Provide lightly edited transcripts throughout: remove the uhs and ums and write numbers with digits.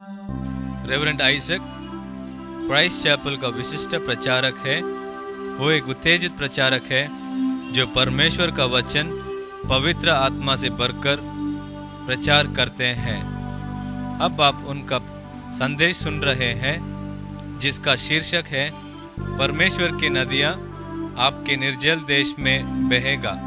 Reverend Isaac Christ chapel का विशिष्ट प्रचारक है। वो एक उत्तेजित प्रचारक है जो परमेश्वर का वचन पवित्र आत्मा से भरकर प्रचार करते हैं। अब आप उनका संदेश सुन रहे हैं जिसका शीर्षक है परमेश्वर की नदियां आपके निर्जल देश में बहेगा।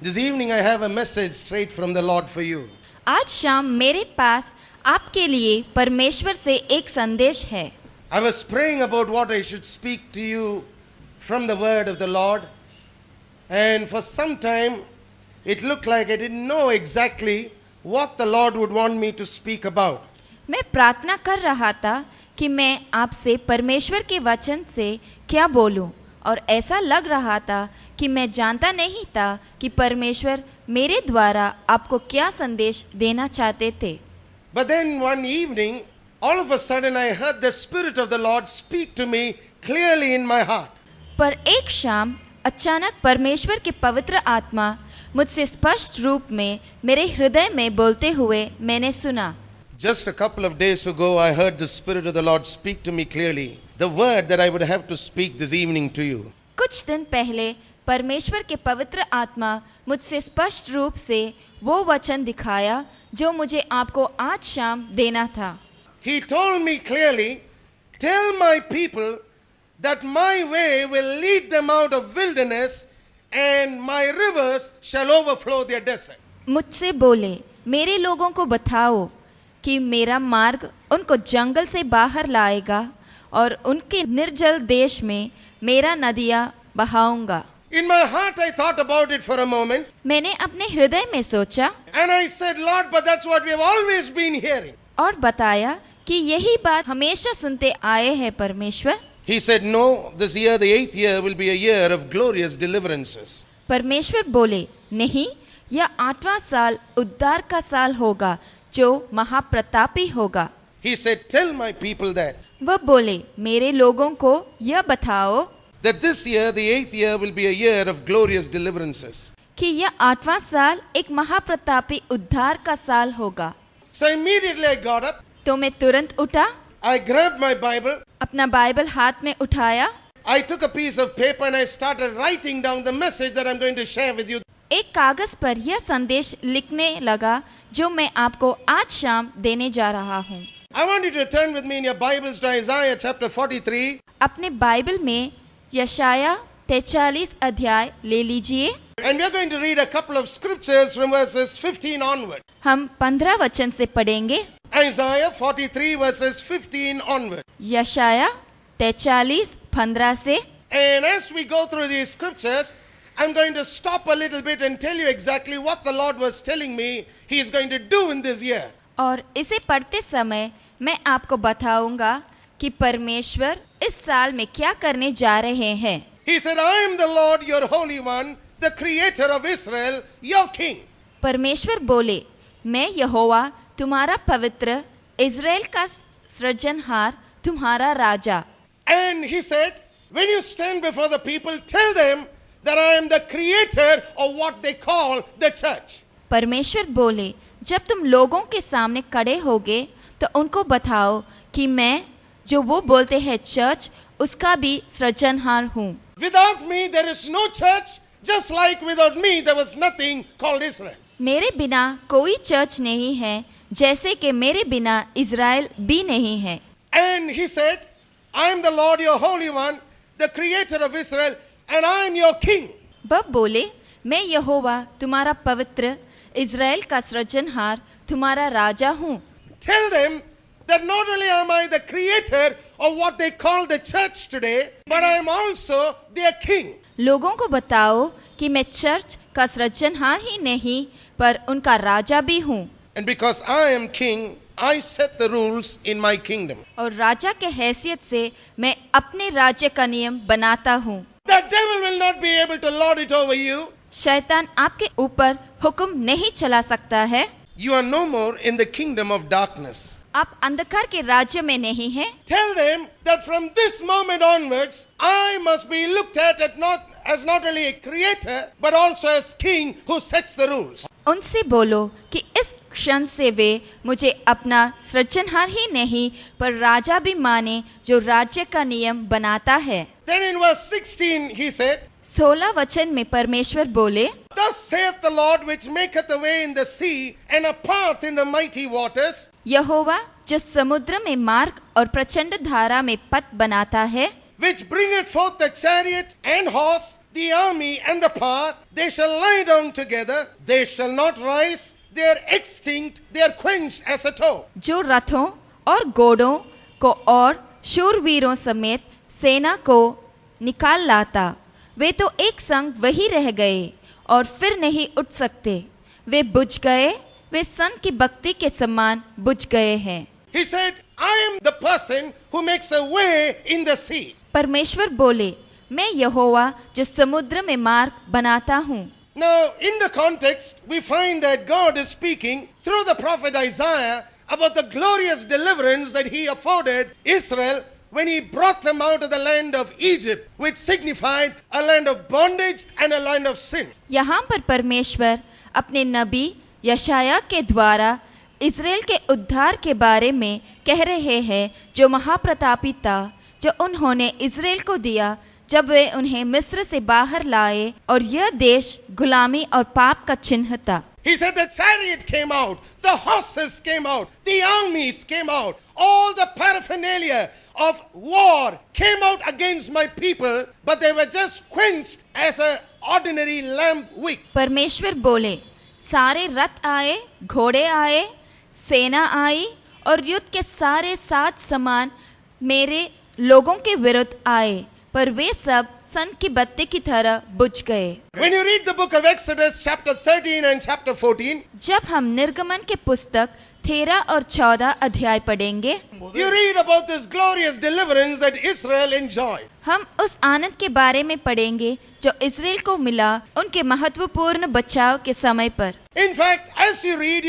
This evening I have a message straight from the Lord for you. आज शाम मेरे पास आपके लिए परमेश्वर से एक संदेश है। I was praying about what I should speak to you from the word of the Lord, and for some time it looked like I didn't know exactly what the Lord would want me to speak about. मैं प्रार्थना कर रहा था कि मैं आपसे परमेश्वर के वचन से क्या बोलूं, और ऐसा लग रहा था कि मैं जानता नहीं था कि परमेश्वर मेरे द्वारा आपको क्या संदेश देना चाहते थे। But then one evening, all of a sudden I heard the Spirit of the Lord speak to me clearly in my heart. पर एक शाम अचानक परमेश्वर के पवित्र आत्मा मुझसे स्पष्ट रूप में मेरे हृदय में बोलते हुए मैंने सुना। Just a couple of days ago, I heard the Spirit of the Lord speak to me clearly, the word that I would have to speak this evening to you. कुछ दिन पहले परमेश्वर के पवित्र आत्मा मुझसे स्पष्ट रूप से वो वचन दिखाया जो मुझे आपको आज शाम देना था। He told me clearly, tell my people that my way will lead them out of wilderness and my rivers shall overflow their desert. मुझसे बोले, मेरे लोगों को बताओ कि मेरा मार्ग उनको जंगल से बाहर लाएगा और उनके निर्जल देश में मेरा नदियाँ बहाऊंगा। In my heart I thought about it for a moment. मैंने अपने हृदय में सोचा And I said, Lord, but that's what we have always been hearing. और बताया कि यही बात हमेशा सुनते आए हैं परमेश्वर। He said, no, this year, the 8th year, will be a year of glorious deliverances. परमेश्वर बोले, नहीं, यह 8वां साल उद्धार का साल होगा जो महाप्रतापी होगा। He said, tell my people that वह बोले, मेरे लोगों को यह बताओ this year, the 8th year, will be a year of glorious deliverances. कि यह 8वां साल एक महाप्रतापी उद्धार का साल होगा। So immediately I got up, तो मैं तुरंत उठा, I grabbed my Bible, अपना बाइबल हाथ में उठाया, I took a piece of paper and I started writing down the message that I'm going to share with you. एक कागज पर यह संदेश लिखने लगा जो मैं आपको आज शाम देने जा रहा हूँ। I want you to turn with me in your Bibles to Isaiah chapter 43. अपने बाइबल में यशाया 43 अध्याय ले लीजिए। And we're going to read a couple of scriptures from verses 15 onward. हम 15 वचन से पढ़ेंगे। Isaiah 43 verses 15 onward. यशाया 43 15 से। And as we go through these scriptures, I'm going to stop a little bit and tell you exactly what the Lord was telling me He is going to do in this year. और इसे पढ़ते समय मैं आपको बताऊंगा कि परमेश्वर इस साल में क्या करने जा रहे हैं। He said, I am the Lord, your Holy One, the Creator of Israel, your King. परमेश्वर बोले, मैं यहोवा तुम्हारा पवित्र, इज़राइल का सृजनहार, तुम्हारा राजा। And He said, when you stand before the people, tell them that I am the Creator of what they call the church. परमेश्वर बोले, जब तुम लोगों के सामने खड़े होगे तो उनको बताओ कि मैं जो वो बोलते हैं चर्च, उसका भी सृजनहार हूँ। Without me there is no church, just like without me there was nothing called Israel. मेरे बिना कोई चर्च नहीं है, जैसे कि मेरे बिना इज़राइल भी नहीं है। And He said, I am the Lord, your Holy One, the Creator of Israel, and I am your King. वह बोले, मैं यहोवा तुम्हारा पवित्र, इज़राइल का सृजनहार, तुम्हारा राजा हूँ। Tell them that not only am I the creator of what they call the church today, but I am also their king. लोगों को बताओ कि मैं चर्च का सृजनहार ही नहीं पर उनका राजा भी हूँ। And because I am king, I set the rules in my kingdom. और राजा के हैसियत से मैं अपने राज्य का नियम बनाता हूँ। The devil will not be able to lord it over you. शैतान आपके ऊपर हुक्म नहीं चला सकता है। You are no more in the kingdom of darkness. आप अंधकार के राज्य में नहीं हैं। Tell them that from this moment onwards, I must be looked at not as not only a creator but also as king who sets the rules. उनसे बोलो कि इस क्षण से वे मुझे अपना सृजनहार ही नहीं पर राजा भी माने जो राज्य का नियम बनाता है। Then in verse 16 he said, 16 वचन में परमेश्वर बोले, Thus saith the Lord which maketh a way in the sea and a path in the mighty waters, यहोवा जो समुद्र में मार्ग और प्रचंड धारा में पथ बनाता है, which bringeth forth the chariot and horse, the army and the power, they shall lie down together, they shall not rise, they are extinct, they are quenched as a tow. जो रथों और घोड़ों को और शूरवीरों समेत सेना को निकाल लाता, वे तो एक संग वही रह गए और फिर नहीं उठ सकते, वे बुझ गए, वे सन की बत्ती के समान बुझ गए हैं। He said, I am the person who makes a way in the sea. परमेश्वर बोले, मैं यहोवा जो समुद्र में मार्ग बनाता हूँ। Now, in the context, we find that God is speaking through the prophet Isaiah about the glorious deliverance that he afforded Israel when he brought them out of the land of Egypt, which signified a land of bondage and a land of sin. यहाँ पर परमेश्वर अपने नबी यशाया के द्वारा Israel के उद्धार के बारे में कह रहे हैं, जो महाप्रतापी था, जो उन्होंने इज़राइल को दिया जब वे उन्हें मिस्र से बाहर लाए और यह देश गुलामी और पाप का चिन्ह था। He said the chariot came out, the horses came out, the armies came out, all the paraphernalia of war came out against my people, but they were just quenched as a ordinary lamp wick. परमेश्वर बोले, सारे रथ आए, घोड़े आए, सेना आई और युद्ध के सारे साथ समान मेरे लोगों के विरुद्ध आए, पर वे सब सन की बत्ती की तरह बुझ गए। When you read the book of Exodus chapter 13 and chapter 14, जब हम निर्गमन के पुस्तक 13 और 14 अध्याय पढ़ेंगे, you read about this glorious deliverance that Israel enjoyed. हम उस आनंद के बारे में पढ़ेंगे जो इज़राइल को मिला उनके महत्वपूर्ण बचाव के समय पर। In fact, as you read,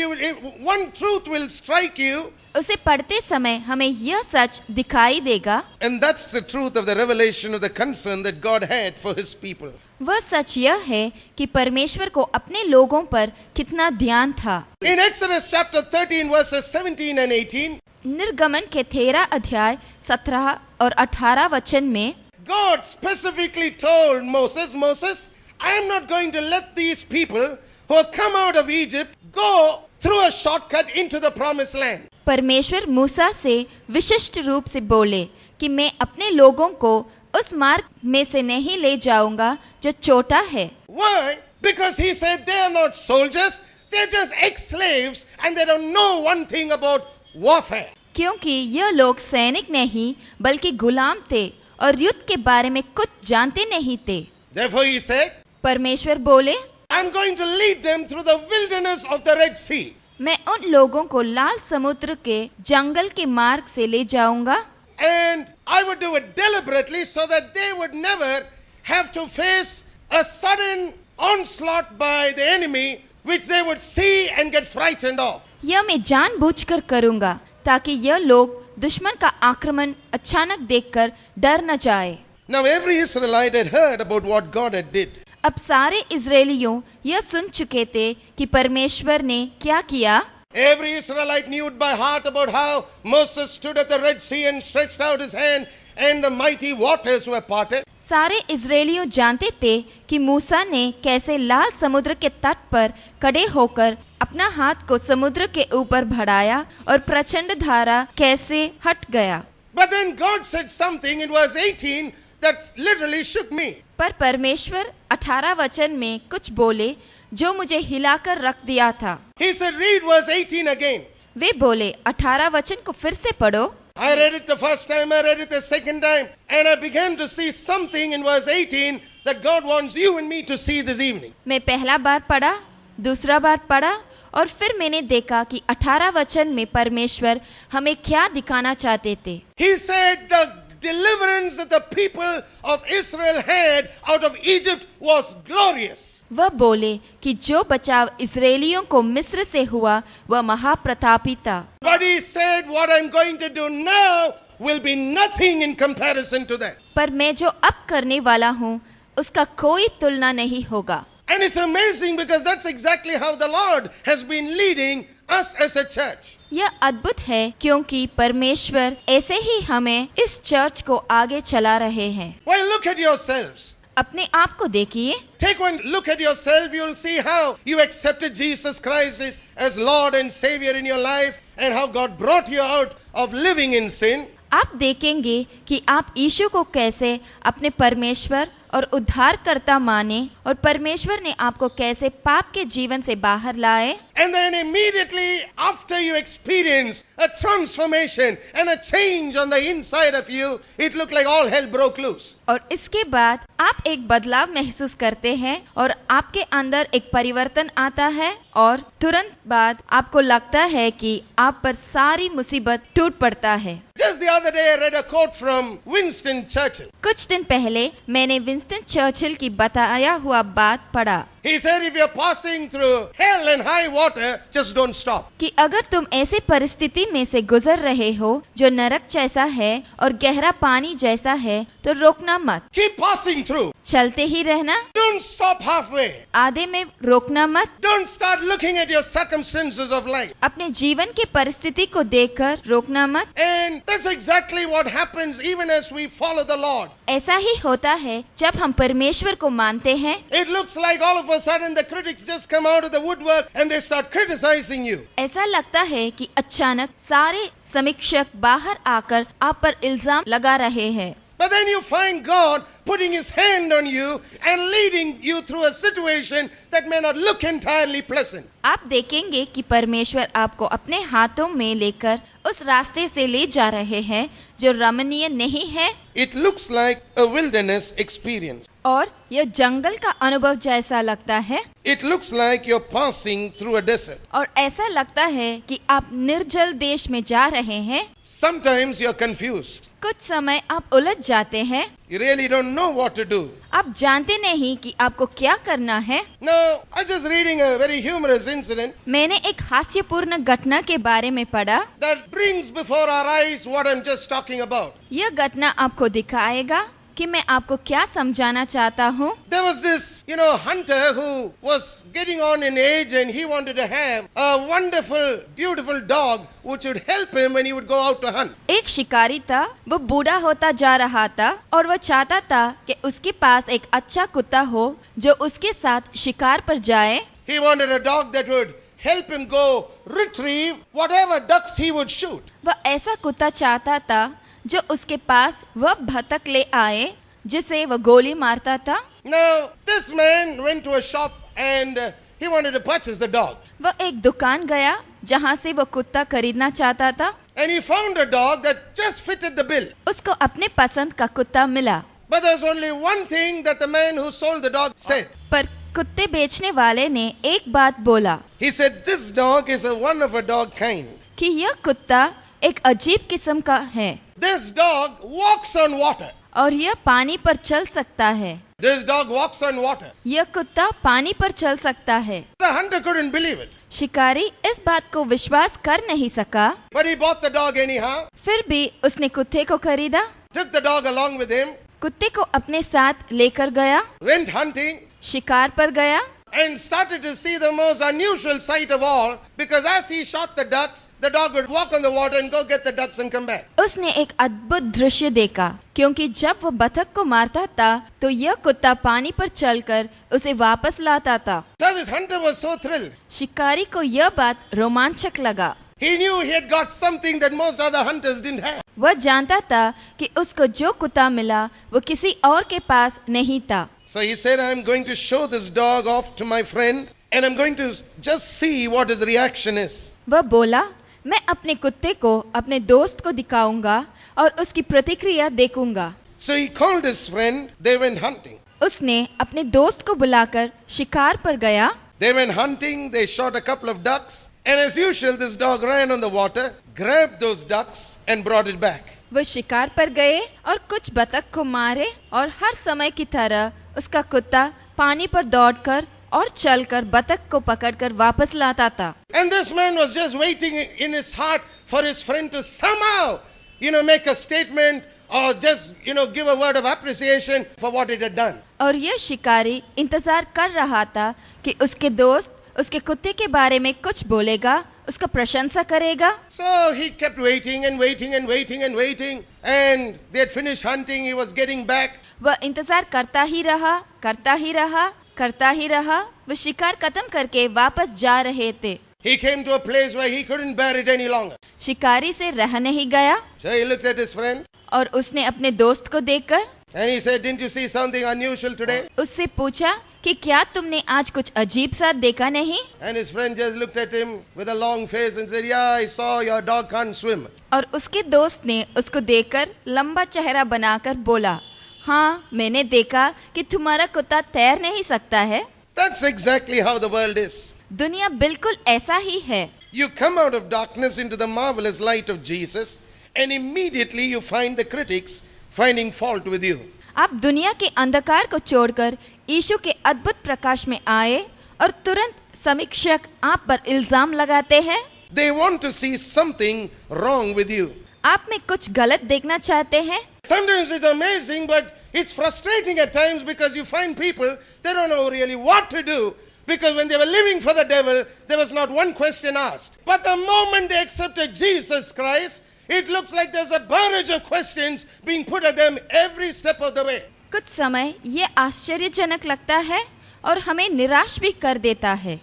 one truth will strike you, उसे पढ़ते समय हमें यह सच दिखाई देगा, and that's the truth of the revelation of the concern that God had for his people. वह सच यह है कि परमेश्वर को अपने लोगों पर कितना ध्यान था। In Exodus chapter 13 verses 17 and 18, निर्गमन के 13 अध्याय 17 और 18 वचन में God specifically told Moses, Moses, I am not going to let these people who have come out of Egypt go through a shortcut into the promised land. परमेश्वर मूसा से विशिष्ट रूप से बोले कि मैं अपने लोगों को उस मार्ग में से नहीं ले जाऊंगा जो छोटा है। Why? Because he said they are not soldiers, they are just ex-slaves and they don't know one thing about warfare. क्योंकि यह लोग सैनिक नहीं बल्कि गुलाम थे और युद्ध के बारे में कुछ जानते नहीं थे। Therefore he said, परमेश्वर बोले, I'm going to lead them through the wilderness of the Red Sea. मैं उन लोगों को लाल समुद्र के जंगल के मार्ग से ले जाऊंगा And I would do it deliberately so that they would never have to face a sudden onslaught by the enemy which they would see and get frightened of. यह मैं जानबूझकर करूंगा ताकि यह लोग दुश्मन का आक्रमण अचानक देखकर डर न जाए। Now every Israelite had heard about what God had did. अब सारे इजरायलियों यह सुन चुके थे कि परमेश्वर ने क्या किया। Every Israelite knew it by heart about how Moses stood at the Red Sea and stretched out his hand and the mighty waters were parted. सारे इजरायलियों जानते थे कि मूसा ने कैसे लाल समुद्र के तट पर खड़े होकर अपना हाथ को समुद्र के ऊपर बढ़ाया और प्रचंड धारा कैसे हट गया। But then God said something in verse 18 that literally shook me. पर परमेश्वर 18 वचन में कुछ बोले जो मुझे हिलाकर रख दिया था। He said, read verse 18 again. वे बोले 18 वचन को फिर से पढ़ो। I read it the first time, I read it the second time, and I began to see something in verse 18 that God wants you and me to see this evening. मैं पहला बार पढ़ा, दूसरा बार पढ़ा और फिर मैंने देखा कि 18 वचन में परमेश्वर हमें क्या दिखाना चाहते थे। He said the deliverance that the people of Israel had out of Egypt was glorious. वह बोले कि जो बचाव इस्राएलियों को मिस्र से हुआ वह महाप्रतापी था। But he said what I'm going to do now will be nothing in comparison to that. पर मैं जो अब करने वाला हूँ उसका कोई तुलना नहीं होगा। And it's amazing because that's exactly how the Lord has been leading us as a church. यह अद्भुत है क्योंकि परमेश्वर ऐसे ही हमें इस चर्च को आगे चला रहे हैं। Well, look at yourselves. अपने आप को देखिए। Take one look at yourself, you'll see how you accepted Jesus Christ as Lord and Savior in your life and how God brought you out of living in sin. आप देखेंगे कि आप यीशु को कैसे अपने परमेश्वर और उद्धारकर्ता माने और परमेश्वर ने आपको कैसे पाप के जीवन से बाहर लाए। And then immediately after you experience a transformation and a change on the inside of you, it looked like all hell broke loose. और इसके बाद आप एक बदलाव महसूस करते हैं और आपके अंदर एक परिवर्तन आता है और तुरंत बाद आपको लगता है कि आप पर सारी मुसीबत टूट पड़ता है। Just the other day I read a quote from Winston Churchill. कुछ दिन पहले मैंने विंस्टन चर्चिल की बताया हुआ बात पढ़ा। He said, if you're passing through hell and high water, just don't stop. कि अगर तुम ऐसी परिस्थिति में से गुजर रहे हो जो नरक जैसा है और गहरा पानी जैसा है तो रोकना मत, Keep passing through. चलते ही रहना, Don't stop halfway. आधे में रोकना मत। Don't start looking at your circumstances of life. अपने जीवन की परिस्थिति को देखकर रोकना मत। And that's exactly what happens even as we follow the Lord. ऐसा ही होता है जब हम परमेश्वर को मानते हैं। It looks like all of a sudden the critics just come out of the woodwork and they start criticizing you. ऐसा लगता है कि अचानक सारे समीक्षक बाहर आकर आप पर इल्जाम लगा रहे हैं। But then you find God putting His hand on you and leading you through a situation that may not look entirely pleasant. आप देखेंगे कि परमेश्वर आपको अपने हाथों में लेकर उस रास्ते से ले जा रहे हैं जो रमणीय नहीं है। It looks like a wilderness experience. और यह जंगल का अनुभव जैसा लगता है। It looks like you're passing through a desert. और ऐसा लगता है कि आप निर्जल देश में जा रहे हैं। Sometimes you're confused. कुछ समय आप उलझ जाते हैं। You really don't know what to do. आप जानते नहीं कि आपको क्या करना है। Now, I was just reading a very humorous incident मैंने एक हास्यपूर्ण घटना के बारे में पढ़ा। that brings before our eyes what I'm just talking about. यह घटना आपको दिखाएगा कि मैं आपको क्या समझाना चाहता हूँ। There was this, hunter who was getting on in age and he wanted to have a wonderful, beautiful dog which would help him when he would go out to hunt. एक शिकारी था, वो बूढ़ा होता जा रहा था और वो चाहता था कि उसके पास एक अच्छा कुत्ता हो जो उसके साथ शिकार पर जाए। He wanted a dog that would help him go retrieve whatever ducks he would shoot. वह ऐसा कुत्ता चाहता था जो उसके पास वह बतख ले आए जिसे वह गोली मारता था। Now, this man went to a shop and he wanted to purchase the dog. वह एक दुकान गया जहाँ से वह कुत्ता खरीदना चाहता था। And he found a dog that just fitted the bill. उसको अपने पसंद का कुत्ता मिला। But there's only one thing that the man who sold the dog said. पर कुत्ते बेचने वाले ने एक बात बोला। He said, this dog is one of a dog kind. कि यह कुत्ता एक अजीब किस्म का है। This dog walks on water. और यह पानी पर चल सकता है। This dog walks on water. यह कुत्ता पानी पर चल सकता है। The hunter couldn't believe it. शिकारी इस बात को विश्वास कर नहीं सका। But he bought the dog anyhow. फिर भी उसने कुत्ते को खरीदा, Took the dog along with him. कुत्ते को अपने साथ लेकर गया, Went hunting. शिकार पर गया And started to see the most unusual sight of all. Because as he shot the ducks, the dog would walk on the water and go get the ducks and come back. उसने एक अद्भुत दृश्य देखा क्योंकि जब वो बतख को मारता था तो यह कुत्ता पानी पर चलकर उसे वापस लाता था। So this hunter was so thrilled. शिकारी को यह बात रोमांचक लगा। He knew he had got something that most other hunters didn't have. वह जानता था कि उसको जो कुत्ता मिला वो किसी और के पास नहीं था। So he said, I'm going to show this dog off to my friend and I'm going to just see what his reaction is. वह बोला, मैं अपने कुत्ते को अपने दोस्त को दिखाऊंगा और उसकी प्रतिक्रिया देखूंगा। So he called his friend, they went hunting. उसने अपने दोस्त को बुलाकर शिकार पर गया। They went hunting, they shot a couple of ducks, and as usual, this dog ran on the water, grabbed those ducks, and brought it back. वो शिकार पर गए और कुछ बतख को मारे और हर समय की तरह उसका कुत्ता पानी पर दौड़कर और चलकर बतख को पकड़कर वापस लाता था। And this man was just waiting in his heart for his friend to somehow, make a statement or just, give a word of appreciation for what it had done. और यह शिकारी इंतजार कर रहा था कि उसके दोस्त उसके कुत्ते के बारे में कुछ बोलेगा, उसका प्रशंसा करेगा। So he kept waiting and waiting and waiting and waiting, and they had finished hunting. He was getting back. वह इंतजार करता ही रहा, करता ही रहा, करता ही रहा। वो शिकार खत्म करके वापस जा रहे थे। He came to a place where he couldn't bear it any longer. शिकारी से रह नहीं गया So he looked at his friend और उसने अपने दोस्त को देखकर and he said, "Didn't you see something unusual today?" उससे पूछा कि क्या तुमने आज कुछ अजीब सा देखा नहीं? And his friend just looked at him with a long face and said, "Yeah, I saw your dog can't swim." और उसके दोस्त ने उसको देखकर लंबा चेहरा बनाकर बोला, हाँ मैंने देखा कि तुम्हारा कुत्ता तैर नहीं सकता है। That's exactly how the world is. दुनिया बिल्कुल ऐसा ही है। You come out of darkness into the marvelous light of Jesus, and immediately you find the critics finding fault with you. आप दुनिया के अंधकार को छोड़कर यीशु के अद्भुत प्रकाश में आए और तुरंत समीक्षक आप पर इल्जाम लगाते हैं। They want to see something wrong with you. आप में कुछ गलत देखना चाहते हैं। Sometimes it's amazing, but it's frustrating at times because you find people, they don't know really what to do. Because when they were living for the devil, there was not one question asked. But the moment they accepted Jesus Christ, it looks like there's a barrage of questions being put at them every step of the way. कुछ समय ये आश्चर्यजनक लगता है और हमें निराश भी कर देता है,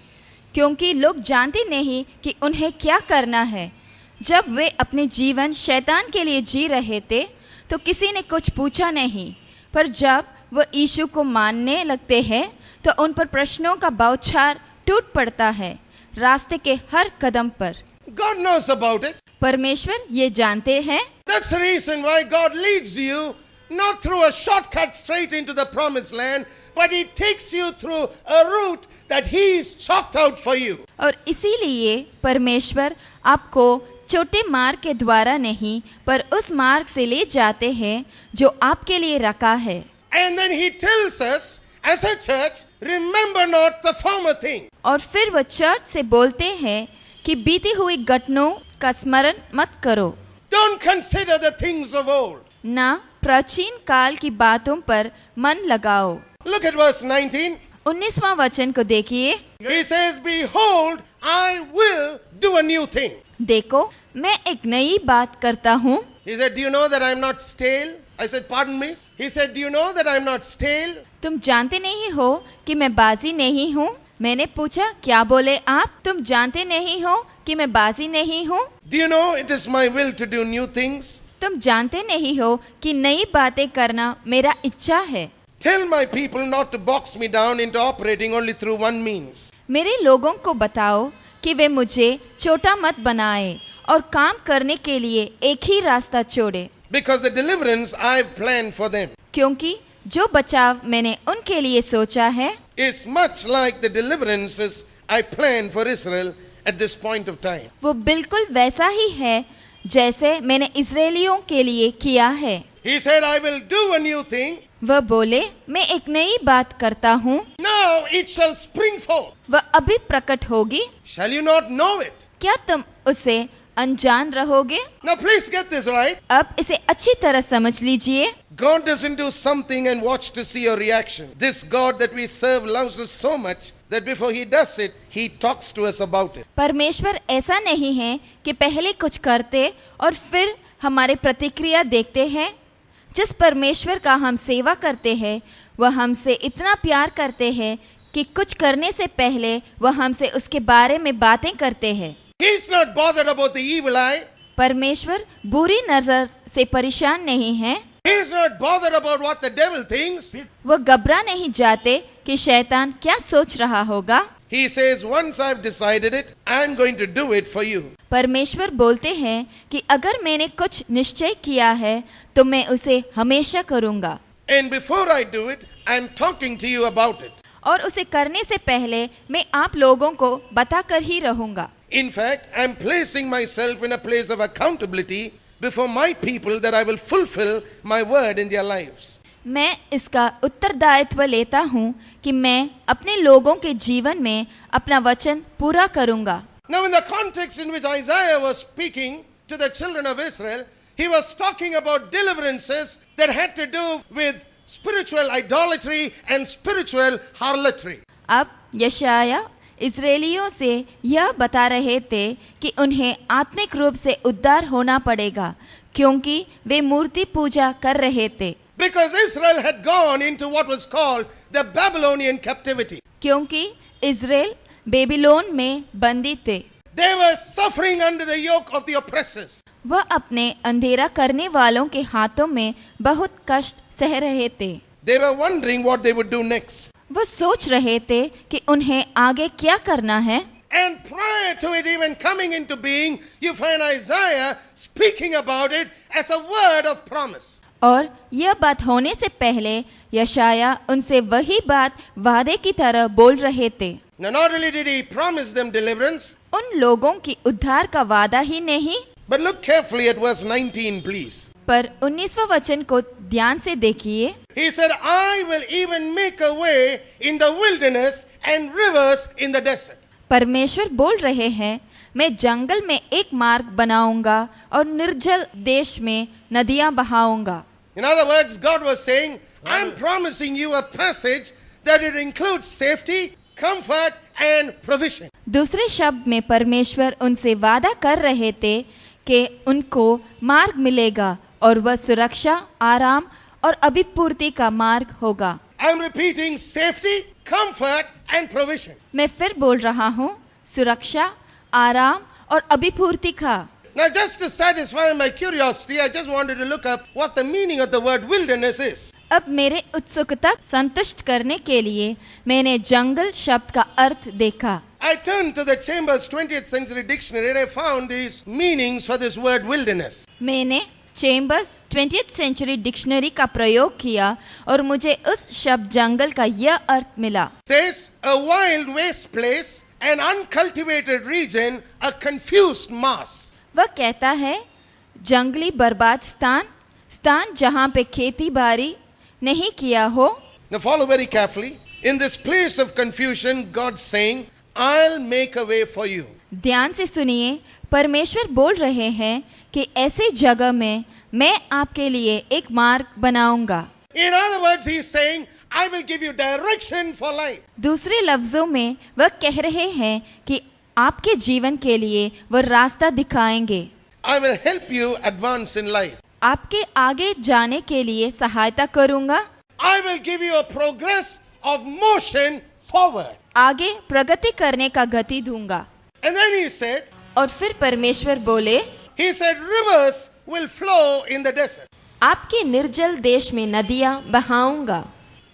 क्योंकि लोग जानते नहीं कि उन्हें क्या करना है। जब वे अपने जीवन शैतान के लिए जी रहे थे तो किसी ने कुछ पूछा नहीं, पर जब वो यीशु को मानने लगते हैं तो उन पर प्रश्नों का बौछार टूट पड़ता है रास्ते के हर कदम पर। God knows about it. परमेश्वर ये जानते हैं। That's the reason why God leads you not through a shortcut straight into the promised land, but He takes you through a route that He's chalked out for you. और इसीलिए परमेश्वर आपको छोटे मार्ग के द्वारा नहीं पर उस मार्ग से ले जाते हैं जो आपके लिए रखा है। And then He tells us as a church, remember not the former thing. और फिर वह चर्च से बोलते हैं कि बीती हुई घटनाओं का स्मरण मत करो। Don't consider the things of old. ना प्राचीन काल की बातों पर मन लगाओ। Look at verse 19. 19वां वचन को देखिए। He says, "Behold, I will do a new thing." देखो मैं एक नई बात करता हूँ। He said, "Do you know that I am not stale?" I said, "Pardon me." He said, "Do you know that I am not stale?" तुम जानते नहीं हो कि मैं बाजी नहीं हूँ? मैंने पूछा, क्या बोले आप? तुम जानते नहीं हो कि मैं बाजी नहीं हूँ? Do you know it is my will to do new things? तुम जानते नहीं हो कि नई बातें करना मेरा इच्छा है। Tell my people not to box me down into operating only through one means. मेरे लोगों को बताओ कि वे मुझे छोटा मत बनाए और काम करने के लिए एक ही रास्ता छोड़े। Because the deliverance I've planned for them क्योंकि जो बचाव मैंने उनके लिए सोचा है is much like the deliverances I planned for Israel at this point of time. वो बिल्कुल वैसा ही है जैसे मैंने इजरायलियों के लिए किया है। He said, "I will do a new thing. वह बोले, मैं एक नई बात करता हूँ, Now it shall spring forth. वह अभी प्रकट होगी। Shall you not know it?" क्या तुम उसे अनजान रहोगे? Now please get this right. अब इसे अच्छी तरह समझ लीजिए। God doesn't do something and watch to see your reaction. This God that we serve loves us so much that before He does it, He talks to us about it. परमेश्वर ऐसा नहीं है कि पहले कुछ करते और फिर हमारे प्रतिक्रिया देखते हैं। जिस परमेश्वर का हम सेवा करते हैं वह हमसे इतना प्यार करते हैं कि कुछ करने से पहले वह हमसे उसके बारे में बातें करते हैं। He's not bothered about the evil eye. परमेश्वर बुरी नजर से परेशान नहीं है। He's not bothered about what the devil thinks. वह घबरा नहीं जाते कि शैतान क्या सोच रहा होगा। He says, "Once I've decided it, I'm going to do it for you." परमेश्वर बोलते हैं कि अगर मैंने कुछ निश्चय किया है तो मैं उसे हमेशा करूँगा। And before I do it, I'm talking to you about it. और उसे करने से पहले मैं आप लोगों को बताकर ही रहूँगा। In fact, I'm placing myself in a place of accountability before my people that I will fulfill my word in their lives. मैं इसका उत्तरदायित्व लेता हूँ कि मैं अपने लोगों के जीवन में अपना वचन पूरा करूँगा। Now, in the context in which Isaiah was speaking to the children of Israel, he was talking about deliverances that had to do with spiritual idolatry and spiritual harlotry. अब यशाया इस्राएलियों से यह बता रहे थे कि उन्हें आत्मिक रूप से उद्धार होना पड़ेगा क्योंकि वे मूर्ति पूजा कर रहे थे, Because Israel had gone into what was called the Babylonian captivity. क्योंकि इज़राइल बेबीलोन में बंदी थे। They were suffering under the yoke of the oppressors. वह अपने अंधेरा करने वालों के हाथों में बहुत कष्ट सह रहे थे। They were wondering what they would do next. वो सोच रहे थे कि उन्हें आगे क्या करना है। And prior to it even coming into being, you find Isaiah speaking about it as a word of promise. और यह बात होने से पहले यशाया उनसे वही बात वादे की तरह बोल रहे थे। Now, not only did he promise them deliverance, उन लोगों की उद्धार का वादा ही नहीं, but look carefully at verse 19, please. पर 19वां वचन को ध्यान से देखिए। He said, I will even make a way in the wilderness and rivers in the desert. परमेश्वर बोल रहे हैं, मैं जंगल में एक मार्ग बनाऊंगा और निर्जल देश में नदियां बहाऊंगा। In other words, God was saying, I'm promising you a passage that it includes safety, comfort and provision. दूसरे शब्द में परमेश्वर उनसे वादा कर रहे थे कि उनको मार्ग मिलेगा और वह सुरक्षा, आराम और अभिपूर्ति का मार्ग होगा। I'm repeating safety, comfort and provision. मैं फिर बोल रहा हूँ, सुरक्षा, आराम और अभिपूर्ति का। Now, just to satisfy my curiosity, I just wanted to look up what the meaning of the word wilderness is. अब मेरे उत्सुकता संतुष्ट करने के लिए मैंने जंगल शब्द का अर्थ देखा। I turned to the Chambers 20th Century Dictionary and I found these meanings for this word wilderness. मैंने चेम्बर्स 20th सेंचुरी डिक्शनरी का प्रयोग किया और मुझे उस शब्द जंगल का यह अर्थ मिला। Says a wild waste place, an uncultivated region, a confused mass. वह कहता है जंगली बर्बाद स्थान, स्थान जहाँ पे खेती बाड़ी नहीं किया हो। Now follow very carefully. In this place of confusion, God's saying, I'll make a way for you. ध्यान से सुनिए, परमेश्वर बोल रहे हैं कि ऐसी जगह में मैं आपके लिए एक मार्ग बनाऊंगा। In other words, he's saying, I will give you direction for life. दूसरे लफ्जों में वह कह रहे हैं कि आपके जीवन के लिए वह रास्ता दिखाएंगे। I will help you advance in life. आपके आगे जाने के लिए सहायता करूंगा। I will give you a progress of motion forward. आगे प्रगति करने का गति दूंगा। And then he said, और फिर परमेश्वर बोले, he said, rivers will flow in the desert. आपके निर्जल देश में नदियां बहाऊंगा।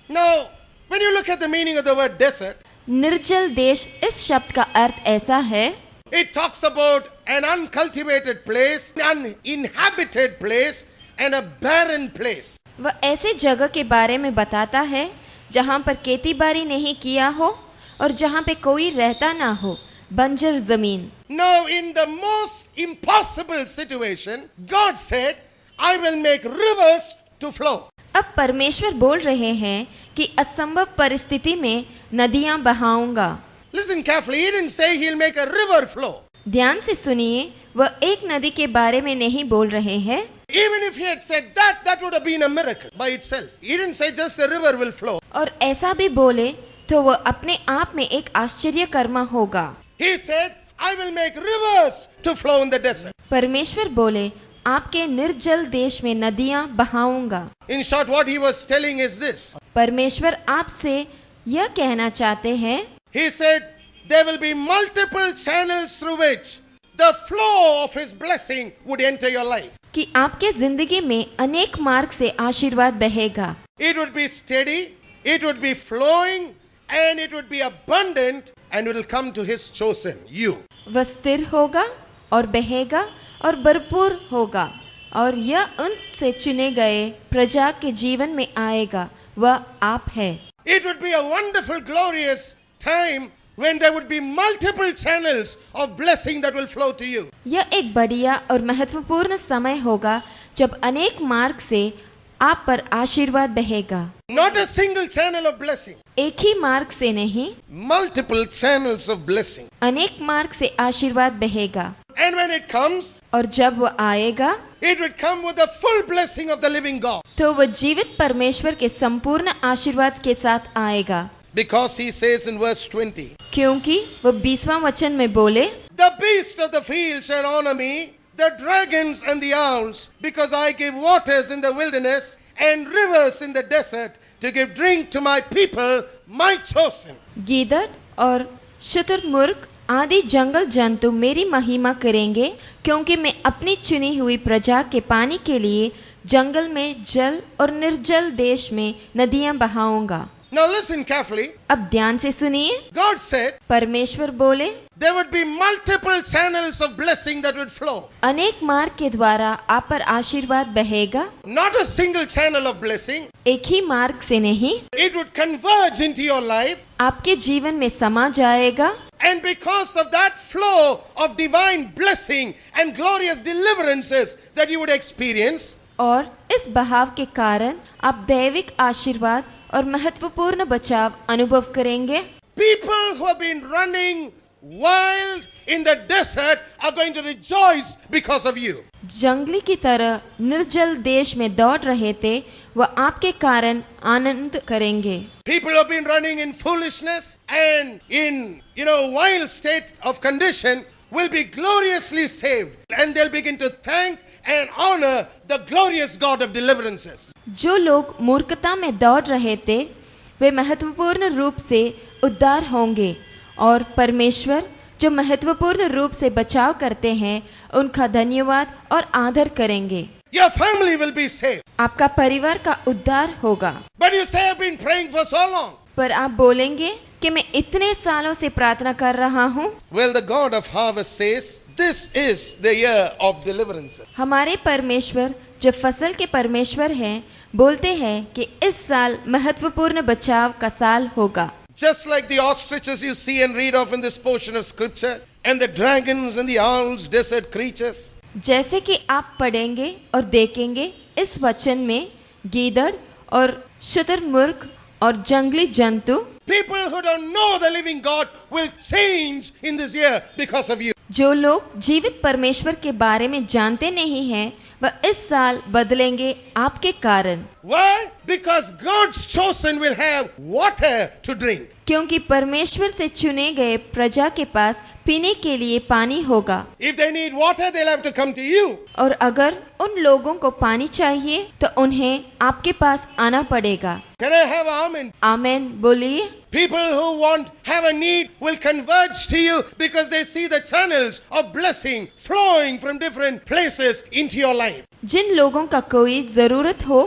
Now, when you look at the meaning of the word desert, निर्जल देश इस शब्द का अर्थ ऐसा है, it talks about an uncultivated place, uninhabited place, and a barren place. वह ऐसे जगह के बारे में बताता है जहाँ पर खेती बाड़ी नहीं किया हो और जहाँ पे कोई रहता ना हो, बंजर जमीन। Now, in the most impossible situation, God said, I will make rivers to flow. अब परमेश्वर बोल रहे हैं कि असंभव परिस्थिति में नदियां बहाऊंगा। Listen carefully, he didn't say he'll make a river flow. ध्यान से सुनिए, वह एक नदी के बारे में नहीं बोल रहे हैं। Even if he had said that, that would have been a miracle by itself. He didn't say just a river will flow. और ऐसा भी बोले तो वह अपने आप में एक आश्चर्य कर्म होगा। He said, I will make rivers to flow in the desert. परमेश्वर बोले, आपके निर्जल देश में नदियां बहाऊंगा। In short, what he was telling is this. परमेश्वर आपसे यह कहना चाहते हैं, He said, there will be multiple channels through which the flow of his blessing would enter your life. कि आपके जिंदगी में अनेक मार्ग से आशीर्वाद बहेगा। It would be steady, it would be flowing, and it would be abundant, and it will come to his chosen, you. वह स्थिर होगा और बहेगा और भरपूर होगा और यह उनसे चुने गए प्रजा के जीवन में आएगा, वह आप है। It would be a wonderful, glorious time when there would be multiple channels of blessing that will flow to you. यह एक बढ़िया और महत्वपूर्ण समय होगा जब अनेक मार्ग से आप पर आशीर्वाद बहेगा। Not a single channel of blessing. एक ही मार्ग से नहीं, Multiple channels of blessing. अनेक मार्ग से आशीर्वाद बहेगा। And when it comes, और जब वो आएगा it would come with the full blessing of the living God. तो वो जीवित परमेश्वर के संपूर्ण आशीर्वाद के साथ आएगा, Because he says in verse 20, क्योंकि वो 20वां वचन में बोले, the beasts of the field shall honor me, the dragons and the owls, because I give waters in the wilderness and rivers in the desert to give drink to my people, my chosen. गीदड़ और शुतुरमुर्ग आदि जंगल जंतु मेरी महिमा करेंगे, क्योंकि मैं अपनी चुनी हुई प्रजा के पानी के लिए जंगल में जल और निर्जल देश में नदियां बहाऊंगा। Now listen carefully. अब ध्यान से सुनिए, God said परमेश्वर बोले, there would be multiple channels of blessing that would flow. अनेक मार्ग के द्वारा आप पर आशीर्वाद बहेगा, Not a single channel of blessing. एक ही मार्ग से नहीं, It would converge into your life. आपके जीवन में समा जाएगा। And because of that flow of divine blessing and glorious deliverances that you would experience, और इस बहाव के कारण आप दैविक आशीर्वाद और महत्वपूर्ण बचाव अनुभव करेंगे। people who have been running wild in the desert are going to rejoice because of you. जंगली की तरह निर्जल देश में दौड़ रहे थे, वह आपके कारण आनंद करेंगे। People who have been running in foolishness and in, wild state of condition will be gloriously saved, and they'll begin to thank and honor the glorious God of deliverances. जो लोग मूर्खता में दौड़ रहे थे, वे महत्वपूर्ण रूप से उद्धार होंगे, और परमेश्वर जो महत्वपूर्ण रूप से बचाव करते हैं, उनका धन्यवाद और आदर करेंगे। Your family will be saved. आपका परिवार का उद्धार होगा। But you say, I've been praying for so long. पर आप बोलेंगे कि मैं इतने सालों से प्रार्थना कर रहा हूँ। Well, the God of harvest says, this is the year of deliverance. हमारे परमेश्वर जो फसल के परमेश्वर हैं, बोलते हैं कि इस साल महत्वपूर्ण बचाव का साल होगा। Just like the ostriches you see and read of in this portion of scripture, and the dragons and the owls, desert creatures. जैसे कि आप पढ़ेंगे और देखेंगे इस वचन में गीदड़ और शुतुरमुर्ग और जंगली जंतु, People who don't know the living God will change in this year because of you. जो लोग जीवित परमेश्वर के बारे में जानते नहीं हैं, वह इस साल बदलेंगे आपके कारण। Why? Because God's chosen will have water to drink. क्योंकि परमेश्वर से चुने गए प्रजा के पास पीने के लिए पानी होगा। If they need water, they'll have to come to you. और अगर उन लोगों को पानी चाहिए तो उन्हें आपके पास आना पड़ेगा। Can I have amen? आमेन बोलिए। People who have a need will converge to you because they see the channels of blessing flowing from different places into your life. जिन लोगों का कोई जरूरत हो,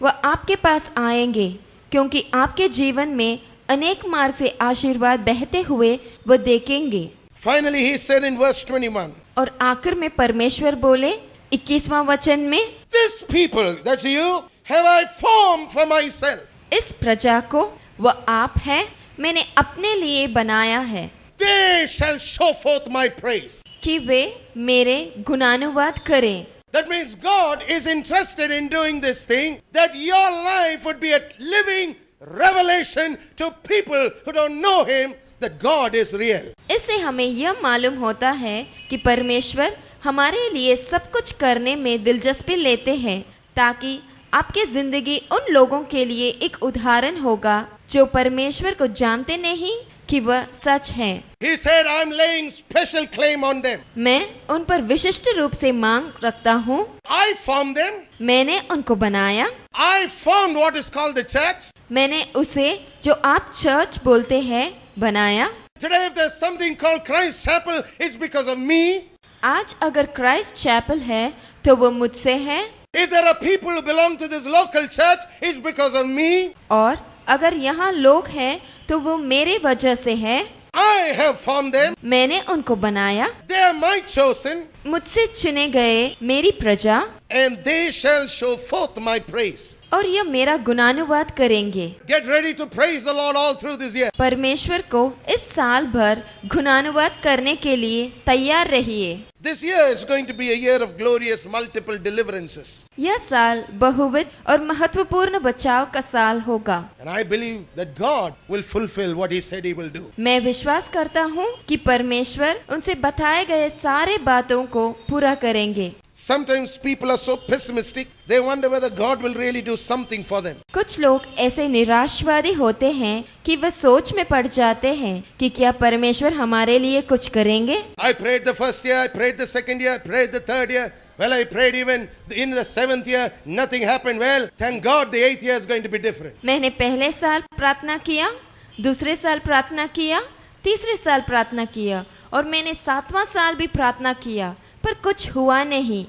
वह आपके पास आएंगे, क्योंकि आपके जीवन में अनेक मार्ग से आशीर्वाद बहते हुए वह देखेंगे। Finally, he said in verse 21, और आखिर में परमेश्वर बोले 21वां वचन में, this people, that's you, have I formed for myself. इस प्रजा को, वह आप है, मैंने अपने लिए बनाया है, They shall show forth my praise. कि वे मेरे गुणानुवाद करें। That means God is interested in doing this thing, that your life would be a living revelation to people who don't know Him, that God is real. इससे हमें यह मालूम होता है कि परमेश्वर हमारे लिए सब कुछ करने में दिलचस्पी लेते हैं, ताकि आपकी जिंदगी उन लोगों के लिए एक उदाहरण होगा जो परमेश्वर को जानते नहीं कि वह सच है। He said, I'm laying special claim on them. मैं उन पर विशिष्ट रूप से मांग रखता हूँ। I formed them. मैंने उनको बनाया। I formed what is called the church. मैंने उसे जो आप चर्च बोलते हैं बनाया। Today, if there's something called Christ Chapel, it's because of me. आज अगर क्राइस्ट चैपल है तो वो मुझसे है। If there are people who belong to this local church, it's because of me. और अगर यहाँ लोग हैं तो वो मेरे वजह से है। I have formed them. मैंने उनको बनाया। They are my chosen. मुझसे चुने गए मेरी प्रजा, And they shall show forth my praise. और यह मेरा गुणानुवाद करेंगे। Get ready to praise the Lord all through this year. परमेश्वर को इस साल भर गुणानुवाद करने के लिए तैयार रहिए। This year is going to be a year of glorious multiple deliverances. यह साल बहुविध और महत्वपूर्ण बचाव का साल होगा। And I believe that God will fulfill what He said He will do. मैं विश्वास करता हूँ कि परमेश्वर उनसे बताए गए सारे बातों को पूरा करेंगे। Sometimes people are so pessimistic, they wonder whether God will really do something for them. कुछ लोग ऐसे निराशवादी होते हैं कि वे सोच में पड़ जाते हैं कि क्या परमेश्वर हमारे लिए कुछ करेंगे। I prayed the first year, I prayed the second year, I prayed the third year. Well, I prayed even in the seventh year, nothing happened. Well, thank God the eighth year is going to be different. मैंने पहले साल प्रार्थना किया, दूसरे साल प्रार्थना किया, तीसरे साल प्रार्थना किया और मैंने 7वां साल भी प्रार्थना किया, पर कुछ हुआ नहीं।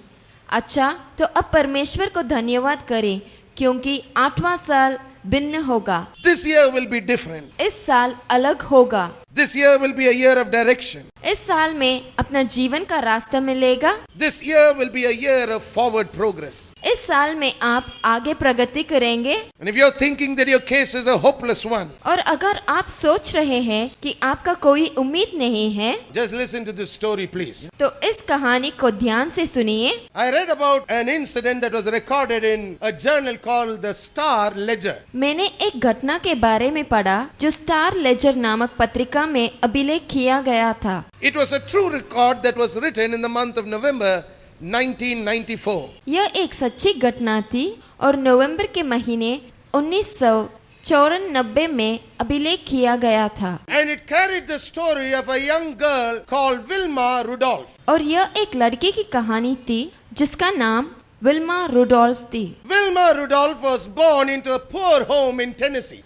अच्छा, तो अब परमेश्वर को धन्यवाद करें क्योंकि 8वां साल भिन्न होगा। This year will be different. इस साल अलग होगा। This year will be a year of direction. इस साल में अपना जीवन का रास्ता मिलेगा। This year will be a year of forward progress. इस साल में आप आगे प्रगति करेंगे। And if you're thinking that your case is a hopeless one, और अगर आप सोच रहे हैं कि आपका कोई उम्मीद नहीं है, just listen to this story, please. तो इस कहानी को ध्यान से सुनिए। I read about an incident that was recorded in a journal called the Star Ledger. मैंने एक घटना के बारे में पढ़ा जो स्टार लेजर नामक पत्रिका में अभिलेख किया गया था। It was a true record that was written in the month of November 1994. यह एक सच्ची घटना थी और नवंबर के महीने 1994 में अभिलेख किया गया था। And it carried the story of a young girl called Wilma Rudolph. और यह एक लड़की की कहानी थी जिसका नाम विल्मा रुडोल्फ थी। Wilma Rudolph was born into a poor home in Tennessee.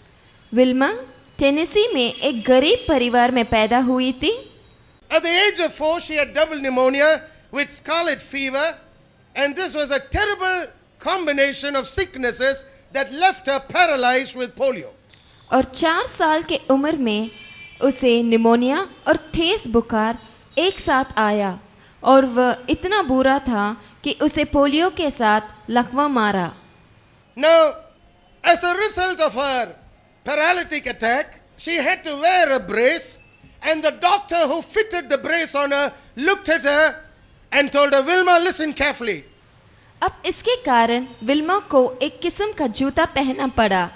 Wilma Tennessee में एक गरीब परिवार में पैदा हुई थी। At the age of 4, she had double pneumonia with scarlet fever, and this was a terrible combination of sicknesses that left her paralyzed with polio. और 4 साल के उम्र में उसे निमोनिया और तेज बुखार एक साथ आया और वह इतना बुरा था कि उसे पोलियो के साथ लकवा मारा। Now, as a result of her paralytic attack, she had to wear a brace, and the doctor who fitted the brace on her looked at her and told her, Wilma, listen carefully. अब इसके कारण Wilma को एक किस्म का जूता पहनना पड़ा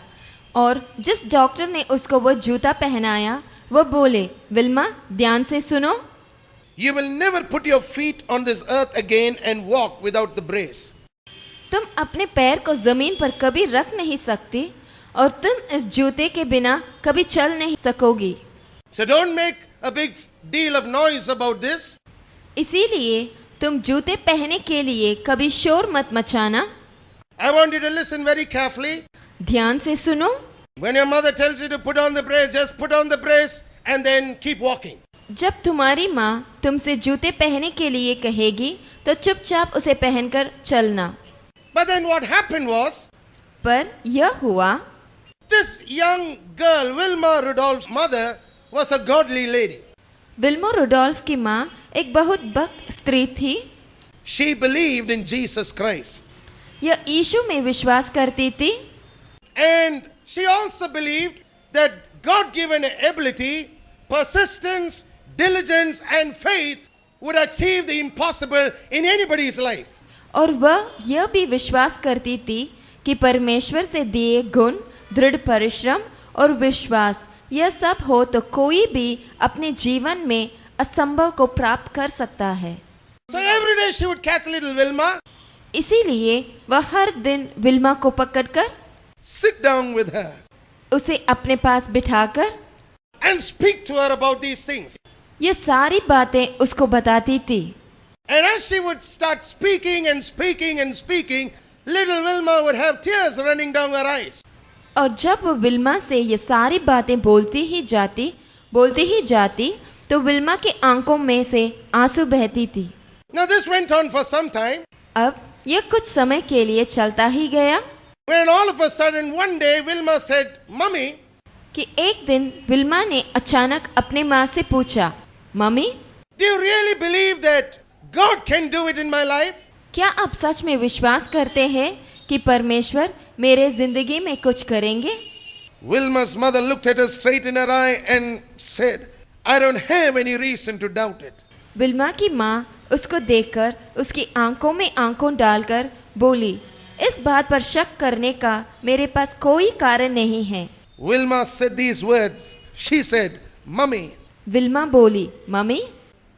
और जिस डॉक्टर ने उसको वो जूता पहनाया वो बोले, विल्मा ध्यान से सुनो, You will never put your feet on this earth again and walk without the brace. तुम अपने पैर को जमीन पर कभी रख नहीं सकती और तुम इस जूते के बिना कभी चल नहीं सकोगी। So don't make a big deal of noise about this. इसीलिए तुम जूते पहनने के लिए कभी शोर मत मचाना। I want you to listen very carefully. ध्यान से सुनो। When your mother tells you to put on the brace, just put on the brace and then keep walking. जब तुम्हारी माँ तुमसे जूते पहनने के लिए कहेगी तो चुपचाप उसे पहनकर चलना। But then what happened was, पर यह हुआ, this young girl, Wilma Rudolph's mother, was a godly lady. Wilma Rudolph की माँ एक बहुत भक्त स्त्री थी। She believed in Jesus Christ. यह यीशु में विश्वास करती थी And she also believed that God-given ability, persistence, diligence and faith would achieve the impossible in anybody's life. और वह यह भी विश्वास करती थी कि परमेश्वर से दिए गुण, दृढ़ परिश्रम और विश्वास यह सब हो तो कोई भी अपने जीवन में असंभव को प्राप्त कर सकता है। So every day she would catch little Wilma, इसीलिए वह हर दिन विल्मा को पकड़कर sit down with her उसे अपने पास बिठाकर and speak to her about these things. ये सारी बातें उसको बताती थी। And as she would start speaking and speaking and speaking, little Wilma would have tears running down her eyes. और जब वो विल्मा से ये सारी बातें बोलती ही जाती तो विल्मा के आंखों में से आंसू बहती थी। Now this went on for some time. अब ये कुछ समय के लिए चलता ही गया When all of a sudden one day Wilma said, Mummy, कि एक दिन विल्मा ने अचानक अपने माँ से पूछा, mummy, do you really believe that God can do it in my life? क्या आप सच में विश्वास करते हैं कि परमेश्वर मेरे जिंदगी में कुछ करेंगे? Wilma's mother looked at her straight in her eye and said, I don't have any reason to doubt it. Wilma की माँ उसको देखकर उसकी आंखों में आंखों डालकर बोली, इस बात पर शक करने का मेरे पास कोई कारण नहीं है। Wilma said these words. She said, Mummy, Wilma बोली, mummy,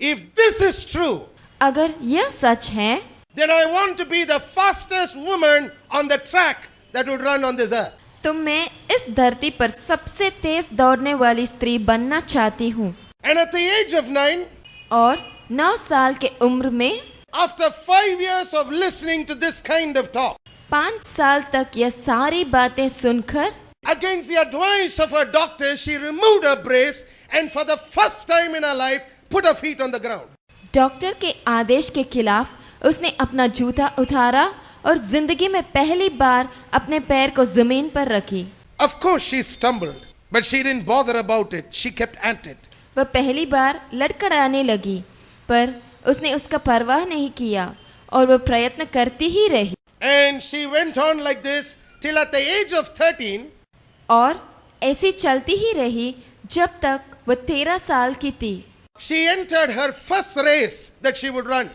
if this is true, अगर यह सच है then I want to be the fastest woman on the track that would run on this earth. तो मैं इस धरती पर सबसे तेज दौड़ने वाली स्त्री बनना चाहती हूँ। And at the age of 9, और 9 साल के उम्र में, after 5 years of listening to this kind of talk, 5 साल तक यह सारी बातें सुनकर, against the advice of her doctor, she removed her brace and for the first time in her life put her feet on the ground. Doctor के आदेश के खिलाफ उसने अपना जूता उतारा और जिंदगी में पहली बार अपने पैर को जमीन पर रखी। Of course she stumbled, but she didn't bother about it. She kept at it. वह पहली बार लड़खड़ाने लगी, पर उसने उसका परवाह नहीं किया और वह प्रयत्न करती ही रही। And she went on like this till at the age of 13, और ऐसी चलती ही रही जब तक वह 13 साल की थी। she entered her first race that she would run.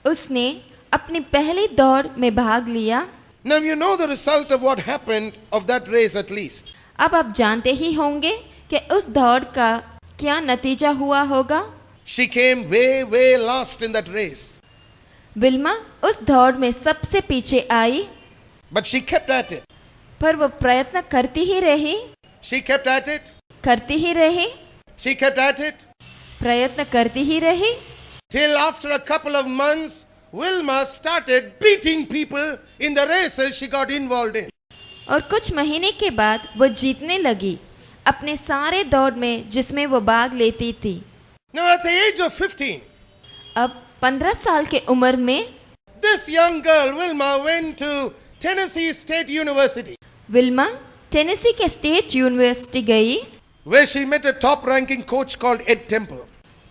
उसने अपनी पहली दौड़ में भाग लिया। Now you know the result of what happened of that race at least. अब आप जानते ही होंगे कि उस दौड़ का क्या नतीजा हुआ होगा। She came way last in that race. Wilma उस दौड़ में सबसे पीछे आई, But she kept at it. पर वह प्रयत्न करती ही रही, She kept at it. करती ही रही, She kept at it. प्रयत्न करती ही रही, Till after a couple of months, Wilma started beating people in the races she got involved in. और कुछ महीने के बाद वो जीतने लगी अपने सारे दौड़ में जिसमें वो भाग लेती थी। Now at the age of 15, अब 15 साल के उम्र में this young girl, Wilma, went to Tennessee State University, Wilma Tennessee के स्टेट यूनिवर्सिटी गई। where she met a top-ranking coach called Ed Temple.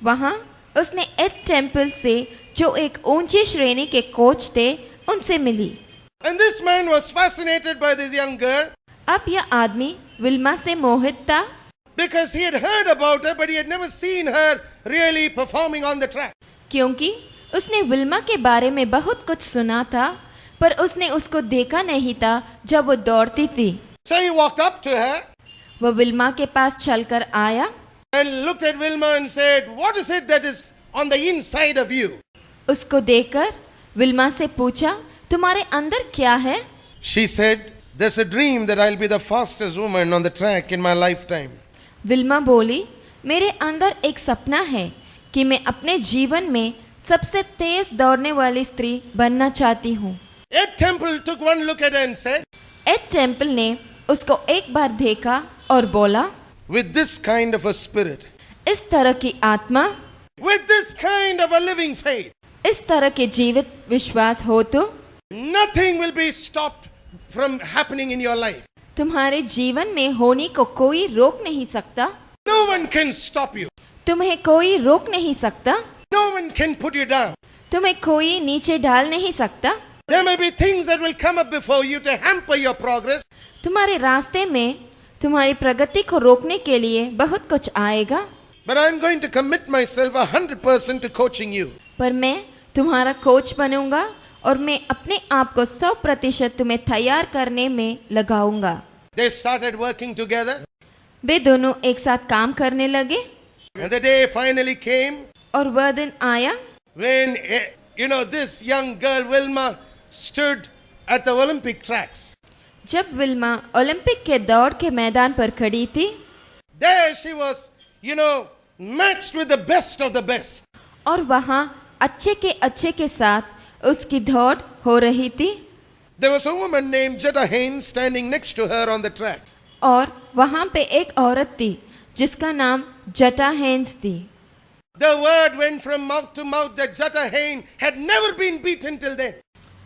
वहाँ उसने एड टेम्पल से, जो एक ऊंची श्रेणी के कोच थे, उनसे मिली। And this man was fascinated by this young girl अब यह आदमी विल्मा से मोहित था, because he had heard about her, but he had never seen her really performing on the track. क्योंकि उसने विल्मा के बारे में बहुत कुछ सुना था, पर उसने उसको देखा नहीं था जब वो दौड़ती थी। So he walked up to her वह विल्मा के पास चलकर आया and looked at Wilma and said, what is it that is on the inside of you? उसको देखकर विल्मा से पूछा, तुम्हारे अंदर क्या है? She said, there's a dream that I'll be the fastest woman on the track in my lifetime. Wilma बोली, मेरे अंदर एक सपना है कि मैं अपने जीवन में सबसे तेज दौड़ने वाली स्त्री बनना चाहती हूँ। Ed Temple took one look at her and said, Ed Temple ने उसको एक बार देखा और बोला, with this kind of a spirit, इस तरह की आत्मा, with this kind of a living faith, इस तरह के जीवित विश्वास हो तो nothing will be stopped from happening in your life. तुम्हारे जीवन में होने को कोई रोक नहीं सकता। No one can stop you. तुम्हें कोई रोक नहीं सकता। No one can put you down. तुम्हें कोई नीचे डाल नहीं सकता। There may be things that will come up before you to hamper your progress. तुम्हारे रास्ते में तुम्हारी प्रगति को रोकने के लिए बहुत कुछ आएगा, But I'm going to commit myself 100% to coaching you. पर मैं तुम्हारा कोच बनूंगा और मैं अपने आप को 100% तुम्हें तैयार करने में लगाऊंगा। They started working together. वे दोनों एक साथ काम करने लगे And the day finally came और वह दिन आया when, this young girl, Wilma, stood at the Olympic tracks. जब विल्मा ओलंपिक के दौड़ के मैदान पर खड़ी थी। There she was, matched with the best of the best. और वहाँ अच्छे के साथ उसकी दौड़ हो रही थी। There was a woman named Jetta Haynes standing next to her on the track. और वहाँ पे एक औरत थी जिसका नाम जटा हेन्स थी। The word went from mouth to mouth that Jetta Haynes had never been beaten till then.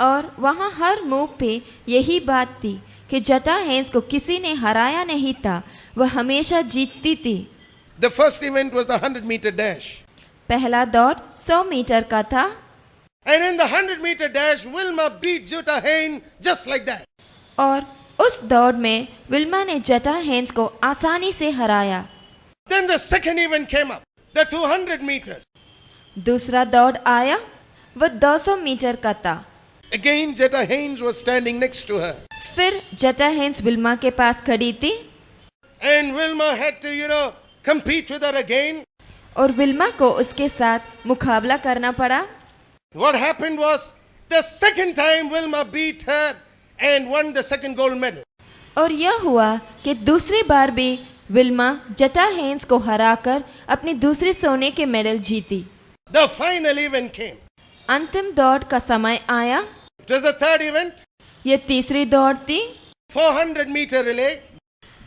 और वहाँ हर मुंह पे यही बात थी कि जटा हेन्स को किसी ने हराया नहीं था, वह हमेशा जीतती थी। The first event was the 100-meter dash. पहला दौड़ 100 मीटर का था And in the 100-meter dash, Wilma beat Jetta Haynes just like that. और उस दौड़ में विल्मा ने जटा हेन्स को आसानी से हराया। Then the second event came up, the 200 meters. दूसरा दौड़ आया, वह 200 मीटर का था। Again, Jetta Haynes was standing next to her. फिर जटा हेन्स विल्मा के पास खड़ी थी And Wilma had to, compete with her again. और विल्मा को उसके साथ मुकाबला करना पड़ा। What happened was, the second time Wilma beat her and won the second gold medal. और यह हुआ कि दूसरी बार भी विल्मा जटा हेन्स को हराकर अपनी दूसरी सोने के मेडल जीती। The final event came. अंतिम दौड़ का समय आया। It was the third event, यह तीसरी दौड़ थी। 400 meter relay.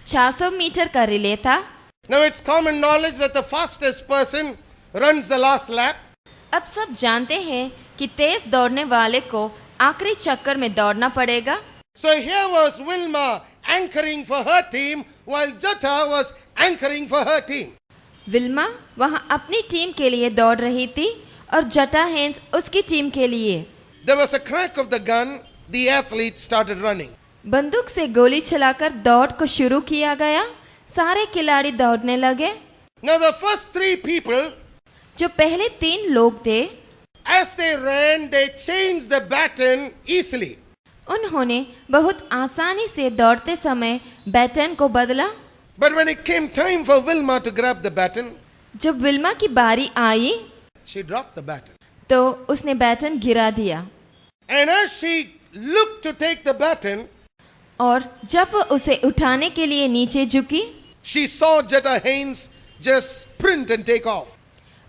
400 मीटर का रिले था। Now it's common knowledge that the fastest person runs the last lap. अब सब जानते हैं कि तेज दौड़ने वाले को आखिरी चक्कर में दौड़ना पड़ेगा। So here was Wilma anchoring for her team while Jetta was anchoring for her team. Wilma वहां अपनी टीम के लिए दौड़ रही थी और जटा हेन्स उसकी टीम के लिए। There was a crack of the gun. The athlete started running. बंदूक से गोली चलाकर दौड़ को शुरू किया गया। सारे खिलाड़ी दौड़ने लगे। Now the first three people, जो पहले 3 लोग थे, as they ran, they changed the baton easily. उन्होंने बहुत आसानी से दौड़ते समय बैटन को बदला। But when it came time for Wilma to grab the baton, जब विल्मा की बारी आई she dropped the baton. तो उसने बैटन गिरा दिया And as she looked to take the baton, और जब वो उसे उठाने के लिए नीचे झुकी, she saw Jetta Haynes just sprint and take off.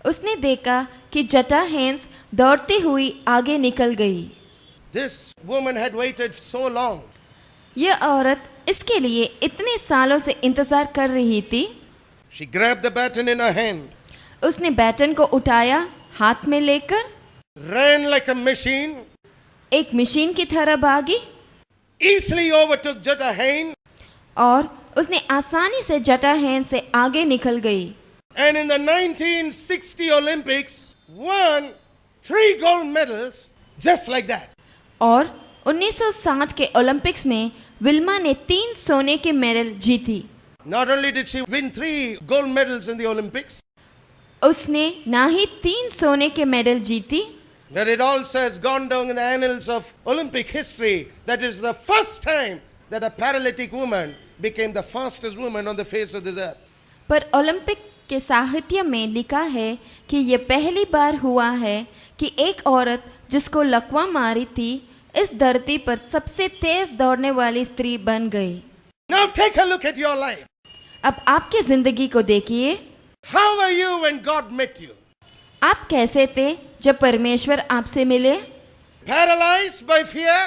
उसने देखा कि जटा हेन्स दौड़ती हुई आगे निकल गई। This woman had waited so long. यह औरत इसके लिए इतने सालों से इंतजार कर रही थी। She grabbed the baton in her hand, उसने बैटन को उठाया, हाथ में लेकर ran like a machine, एक मशीन की तरह भागी easily overtook Jetta Haynes, और उसने आसानी से जटा हेन्स से आगे निकल गई। and in the 1960 Olympics won 3 gold medals just like that. और 1960 के ओलंपिक्स में विल्मा ने 3 सोने के मेडल जीती। Not only did she win 3 gold medals in the Olympics, उसने ना ही 3 सोने के मेडल जीती, but it also has gone down in the annals of Olympic history that is the first time that a paralytic woman became the fastest woman on the face of this earth. पर Olympic के साहित्य में लिखा है कि ये पहली बार हुआ है कि एक औरत जिसको लकवा मारी थी इस धरती पर सबसे तेज दौड़ने वाली स्त्री बन गई। Now take a look at your life. अब आपकी जिंदगी को देखिए। How were you when God met you? आप कैसे थे जब परमेश्वर आपसे मिले? Paralyzed by fear,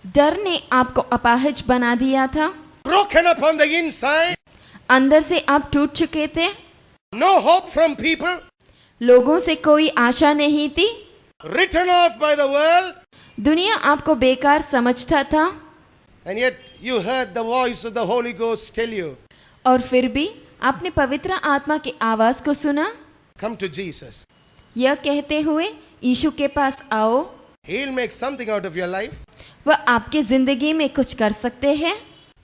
डर ने आपको अपाहिज बना दिया था, broken up on the inside, अंदर से आप टूट चुके थे, no hope from people, लोगों से कोई आशा नहीं थी, written off by the world, दुनिया आपको बेकार समझता था, and yet you heard the voice of the Holy Ghost tell you, और फिर भी आपने पवित्र आत्मा की आवाज को सुना, come to Jesus. यह कहते हुए यीशु के पास आओ, He'll make something out of your life. वह आपकी जिंदगी में कुछ कर सकते हैं,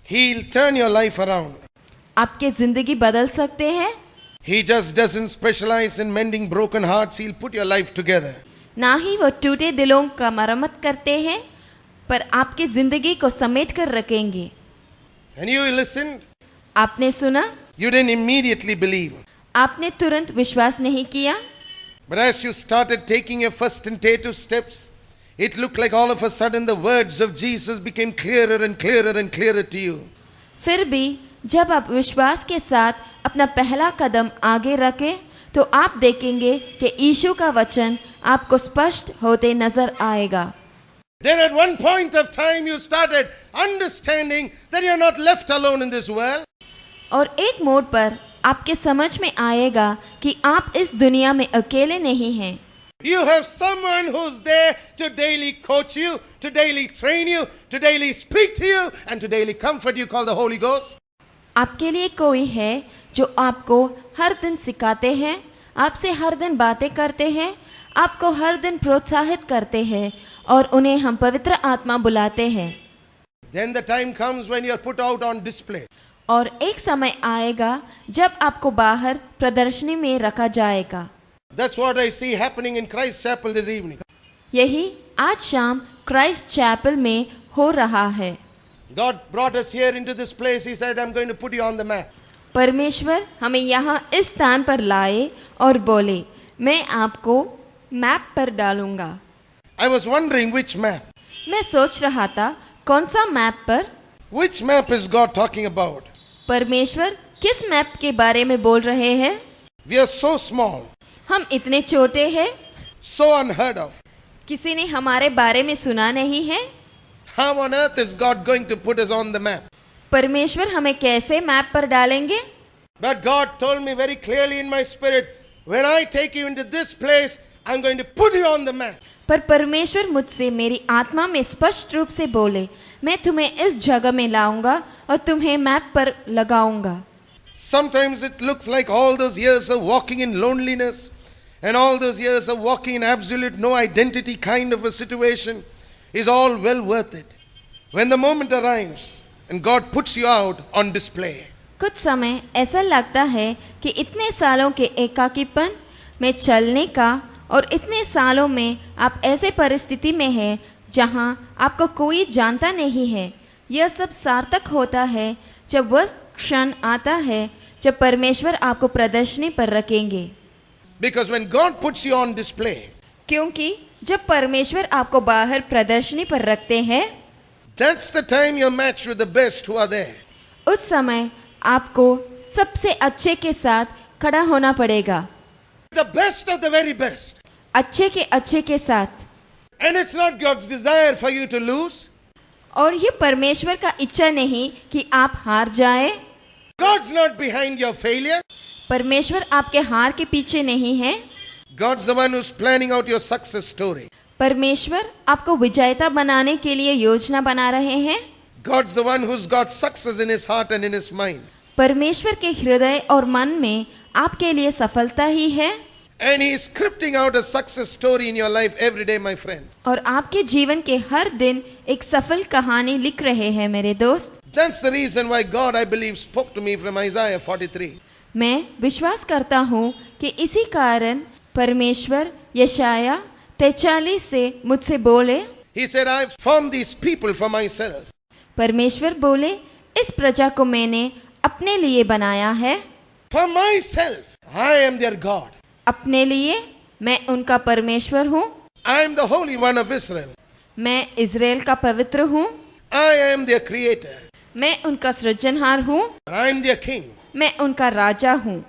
He'll turn your life around. आपकी जिंदगी बदल सकते हैं। He just doesn't specialize in mending broken hearts. He'll put your life together. ना ही वो टूटे दिलों का मरम्मत करते हैं, पर आपकी जिंदगी को समेट कर रखेंगे। And you listened. आपने सुना, You didn't immediately believe. आपने तुरंत विश्वास नहीं किया, But as you started taking your first tentative steps, it looked like all of a sudden the words of Jesus became clearer and clearer and clearer to you. फिर भी जब आप विश्वास के साथ अपना पहला कदम आगे रखें तो आप देखेंगे कि यीशु का वचन आपको स्पष्ट होते नजर आएगा। Then at one point of time you started understanding that you're not left alone in this world. और एक मोड़ पर आपके समझ में आएगा कि आप इस दुनिया में अकेले नहीं हैं। You have someone who's there to daily coach you, to daily train you, to daily speak to you, and to daily comfort you, called the Holy Ghost. आपके लिए कोई है जो आपको हर दिन सिखाते हैं, आपसे हर दिन बातें करते हैं, आपको हर दिन प्रोत्साहित करते हैं और उन्हें हम पवित्र आत्मा बुलाते हैं। Then the time comes when you are put out on display. और एक समय आएगा जब आपको बाहर प्रदर्शनी में रखा जाएगा। That's what I see happening in Christ Chapel this evening. यही आज शाम क्राइस्ट चैपल में हो रहा है। God brought us here into this place. He said, I'm going to put you on the map. परमेश्वर हमें यहाँ इस स्थान पर लाए और बोले, मैं आपको मैप पर डालूंगा। I was wondering which map. मैं सोच रहा था कौन सा मैप पर? Which map is God talking about? परमेश्वर किस मैप के बारे में बोल रहे हैं? We are so small, हम इतने छोटे हैं, so unheard of. किसी ने हमारे बारे में सुना नहीं है। How on earth is God going to put us on the map? परमेश्वर हमें कैसे मैप पर डालेंगे? But God told me very clearly in my spirit, when I take you into this place, I'm going to put you on the map. पर परमेश्वर मुझसे मेरी आत्मा में स्पष्ट रूप से बोले, मैं तुम्हें इस जगह में लाऊंगा और तुम्हें मैप पर लगाऊंगा। Sometimes it looks like all those years of walking in loneliness and all those years of walking in absolute no identity kind of a situation is all well worth it. When the moment arrives and God puts you out on display. कुछ समय ऐसा लगता है कि इतने सालों के एकाकीपन में चलने का और इतने सालों में आप ऐसे परिस्थिति में हैं जहां आपको कोई जानता नहीं है। यह सब सार्थक होता है जब वह क्षण आता है जब परमेश्वर आपको प्रदर्शनी पर रखेंगे। Because when God puts you on display, क्योंकि जब परमेश्वर आपको बाहर प्रदर्शनी पर रखते हैं, that's the time you're matched with the best who are there. उस समय आपको सबसे अच्छे के साथ खड़ा होना पड़ेगा। The best of the very best. अच्छे के अच्छे के साथ। And it's not God's desire for you to lose. और ये परमेश्वर का इच्छा नहीं कि आप हार जाए। God's not behind your failure. परमेश्वर आपके हार के पीछे नहीं है। God's the one who's planning out your success story. परमेश्वर आपको विजेता बनाने के लिए योजना बना रहे हैं। God's the one who's got success in his heart and in his mind. परमेश्वर के हृदय और मन में आपके लिए सफलता ही है। And he is scripting out a success story in your life every day, my friend. और आपके जीवन के हर दिन एक सफल कहानी लिख रहे हैं मेरे दोस्त। That's the reason why God, I believe, spoke to me from Isaiah 43. मैं विश्वास करता हूँ कि इसी कारण परमेश्वर यशाया 43 से मुझसे बोले। He said, I've formed these people for myself. परमेश्वर बोले, इस प्रजा को मैंने अपने लिए बनाया है। For myself, I am their God. अपने लिए मैं उनका परमेश्वर हूँ। I am the Holy One of Israel. मैं इज़राइल का पवित्र हूँ। I am their creator. मैं उनका सृजनहार हूँ। I am their king. मैं उनका राजा हूँ।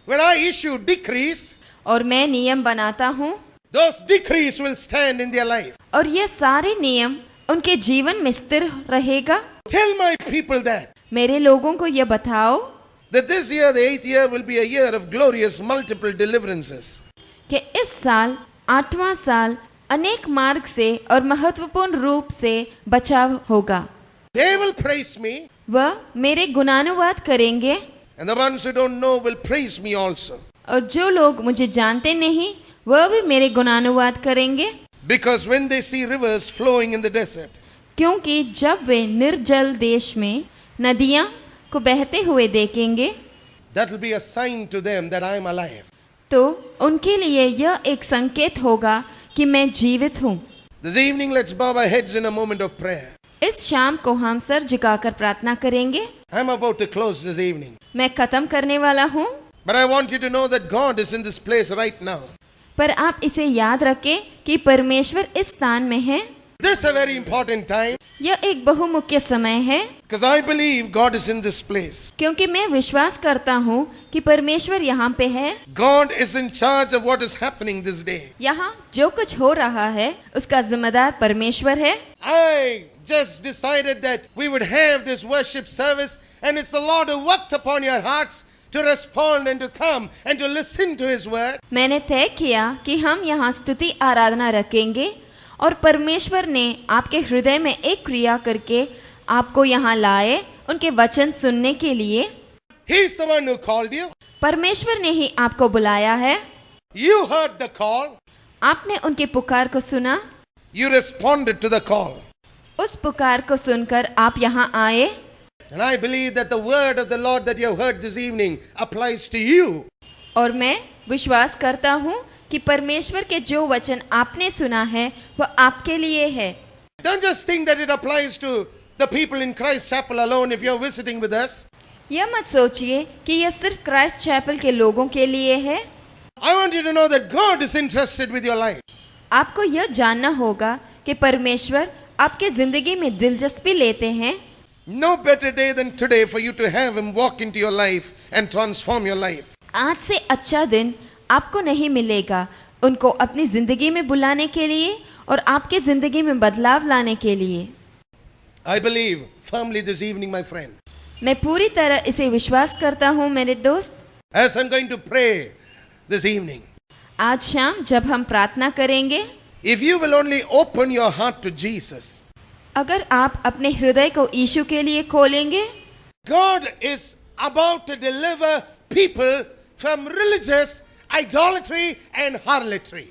When I issue decrees, और मैं नियम बनाता हूँ, those decrees will stand in their life. और ये सारे नियम उनके जीवन में स्थिर रहेगा। Tell my people that मेरे लोगों को ये बताओ that this year, the 8th year, will be a year of glorious multiple deliverances. कि इस साल 8वां साल अनेक मार्ग से और महत्वपूर्ण रूप से बचाव होगा। They will praise me, वह मेरे गुणानुवाद करेंगे and the ones who don't know will praise me also. और जो लोग मुझे जानते नहीं वह भी मेरे गुणानुवाद करेंगे। Because when they see rivers flowing in the desert, क्योंकि जब वे निर्जल देश में नदियाँ को बहते हुए देखेंगे, that will be a sign to them that I am alive. तो उनके लिए यह एक संकेत होगा कि मैं जीवित हूँ। This evening, let's bow our heads in a moment of prayer. इस शाम को हम सर झुकाकर प्रार्थना करेंगे। I'm about to close this evening. मैं खत्म करने वाला हूँ, But I want you to know that God is in this place right now. पर आप इसे याद रखें कि परमेश्वर इस स्थान में है। This is a very important time यह एक बहुमुख्य समय है, because I believe God is in this place. क्योंकि मैं विश्वास करता हूँ कि परमेश्वर यहाँ पे है। God is in charge of what is happening this day. यहाँ जो कुछ हो रहा है उसका जिम्मेदार परमेश्वर है। I just decided that we would have this worship service, and it's the Lord who worked upon your hearts to respond and to come and to listen to His word. मैंने तय किया कि हम यहाँ स्तुति आराधना रखेंगे और परमेश्वर ने आपके हृदय में एक क्रिया करके आपको यहाँ लाए उनके वचन सुनने के लिए। He's the one who called you. परमेश्वर ने ही आपको बुलाया है। You heard the call. आपने उनके पुकार को सुना, You responded to the call. उस पुकार को सुनकर आप यहाँ आए And I believe that the word of the Lord that you have heard this evening applies to you. और मैं विश्वास करता हूँ कि परमेश्वर के जो वचन आपने सुना है वह आपके लिए है। Don't just think that it applies to the people in Christ Chapel alone if you're visiting with us. यह मत सोचिए कि यह सिर्फ क्राइस्ट चैपल के लोगों के लिए है। I want you to know that God is interested with your life. आपको यह जानना होगा कि परमेश्वर आपके जिंदगी में दिलचस्पी लेते हैं। No better day than today for you to have Him walk into your life and transform your life. आज से अच्छा दिन आपको नहीं मिलेगा उनको अपनी जिंदगी में बुलाने के लिए और आपके जिंदगी में बदलाव लाने के लिए। I believe firmly this evening, my friend, मैं पूरी तरह इसे विश्वास करता हूँ मेरे दोस्त। as I'm going to pray this evening, आज शाम जब हम प्रार्थना करेंगे, if you will only open your heart to Jesus, अगर आप अपने हृदय को यीशु के लिए खोलेंगे, God is about to deliver people from religious idolatry and harlotry.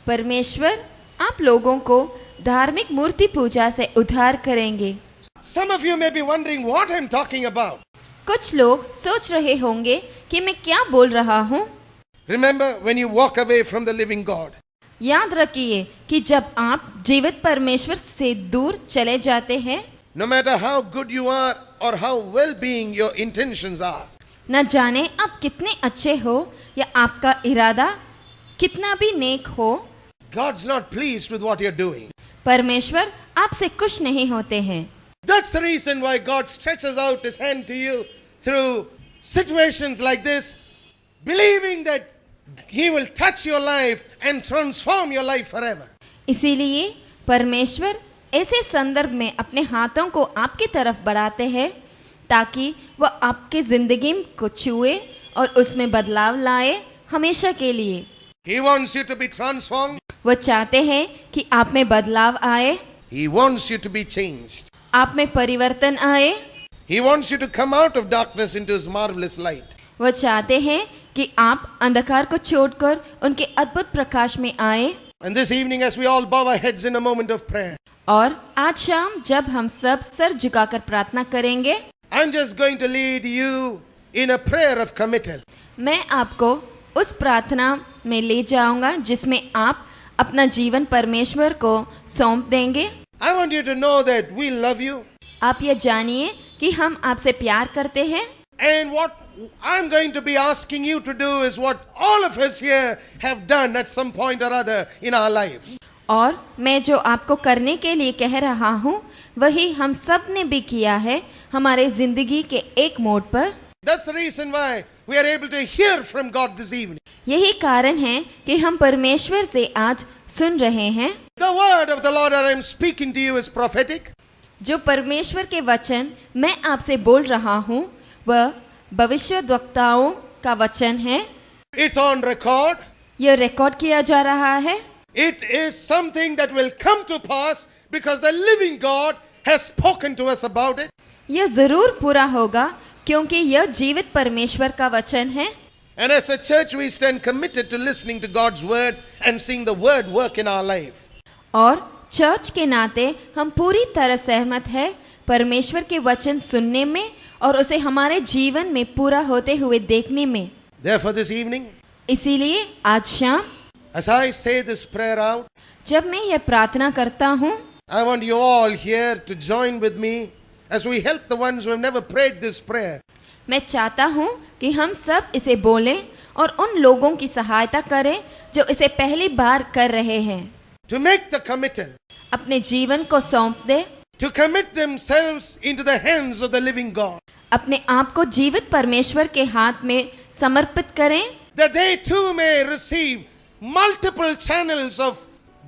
परमेश्वर आप लोगों को धार्मिक मूर्ति पूजा से उद्धार करेंगे। Some of you may be wondering what I'm talking about. कुछ लोग सोच रहे होंगे कि मैं क्या बोल रहा हूँ। Remember when you walk away from the living God, याद रखिए कि जब आप जीवित परमेश्वर से दूर चले जाते हैं, no matter how good you are or how well-being your intentions are, न जाने आप कितने अच्छे हो या आपका इरादा कितना भी नेक हो, God's not pleased with what you're doing. परमेश्वर आपसे खुश नहीं होते हैं। That's the reason why God stretches out His hand to you through situations like this, believing that He will touch your life and transform your life forever. इसीलिए परमेश्वर ऐसे संदर्भ में अपने हाथों को आपकी तरफ बढ़ाते हैं ताकि वह आपके जिंदगी को छुए और उसमें बदलाव लाए हमेशा के लिए। He wants you to be transformed. वो चाहते हैं कि आप में बदलाव आए, He wants you to be changed. आप में परिवर्तन आए। He wants you to come out of darkness into His marvelous light. वो चाहते हैं कि आप अंधकार को छोड़कर उनके अद्भुत प्रकाश में आए। And this evening, as we all bow our heads in a moment of prayer, और आज शाम जब हम सब सर झुकाकर प्रार्थना करेंगे, I'm just going to lead you in a prayer of committal. मैं आपको उस प्रार्थना में ले जाऊंगा जिसमें आप अपना जीवन परमेश्वर को सौंप देंगे। I want you to know that we love you. आप ये जानिए कि हम आपसे प्यार करते हैं। And what I'm going to be asking you to do is what all of us here have done at some point or other in our lives. और मैं जो आपको करने के लिए कह रहा हूँ वही हम सब ने भी किया है हमारे जिंदगी के एक मोड़ पर। That's the reason why we are able to hear from God this evening. यही कारण है कि हम परमेश्वर से आज सुन रहे हैं। The word of the Lord that I'm speaking to you is prophetic. जो परमेश्वर के वचन मैं आपसे बोल रहा हूँ वह भविष्यद्वक्ताओं का वचन है। It's on record. यह रिकॉर्ड किया जा रहा है। It is something that will come to pass because the living God has spoken to us about it. यह जरूर पूरा होगा क्योंकि यह जीवित परमेश्वर का वचन है। And as a church, we stand committed to listening to God's word and seeing the word work in our life. और चर्च के नाते हम पूरी तरह सहमत हैं परमेश्वर के वचन सुनने में और उसे हमारे जीवन में पूरा होते हुए देखने में। Therefore, this evening, इसीलिए आज शाम as I say this prayer out, जब मैं यह प्रार्थना करता हूँ, I want you all here to join with me as we help the ones who have never prayed this prayer. मैं चाहता हूँ कि हम सब इसे बोलें और उन लोगों की सहायता करें जो इसे पहली बार कर रहे हैं। To make the committal, अपने जीवन को सौंप दे, to commit themselves into the hands of the living God, अपने आप को जीवित परमेश्वर के हाथ में समर्पित करें that they too may receive multiple channels of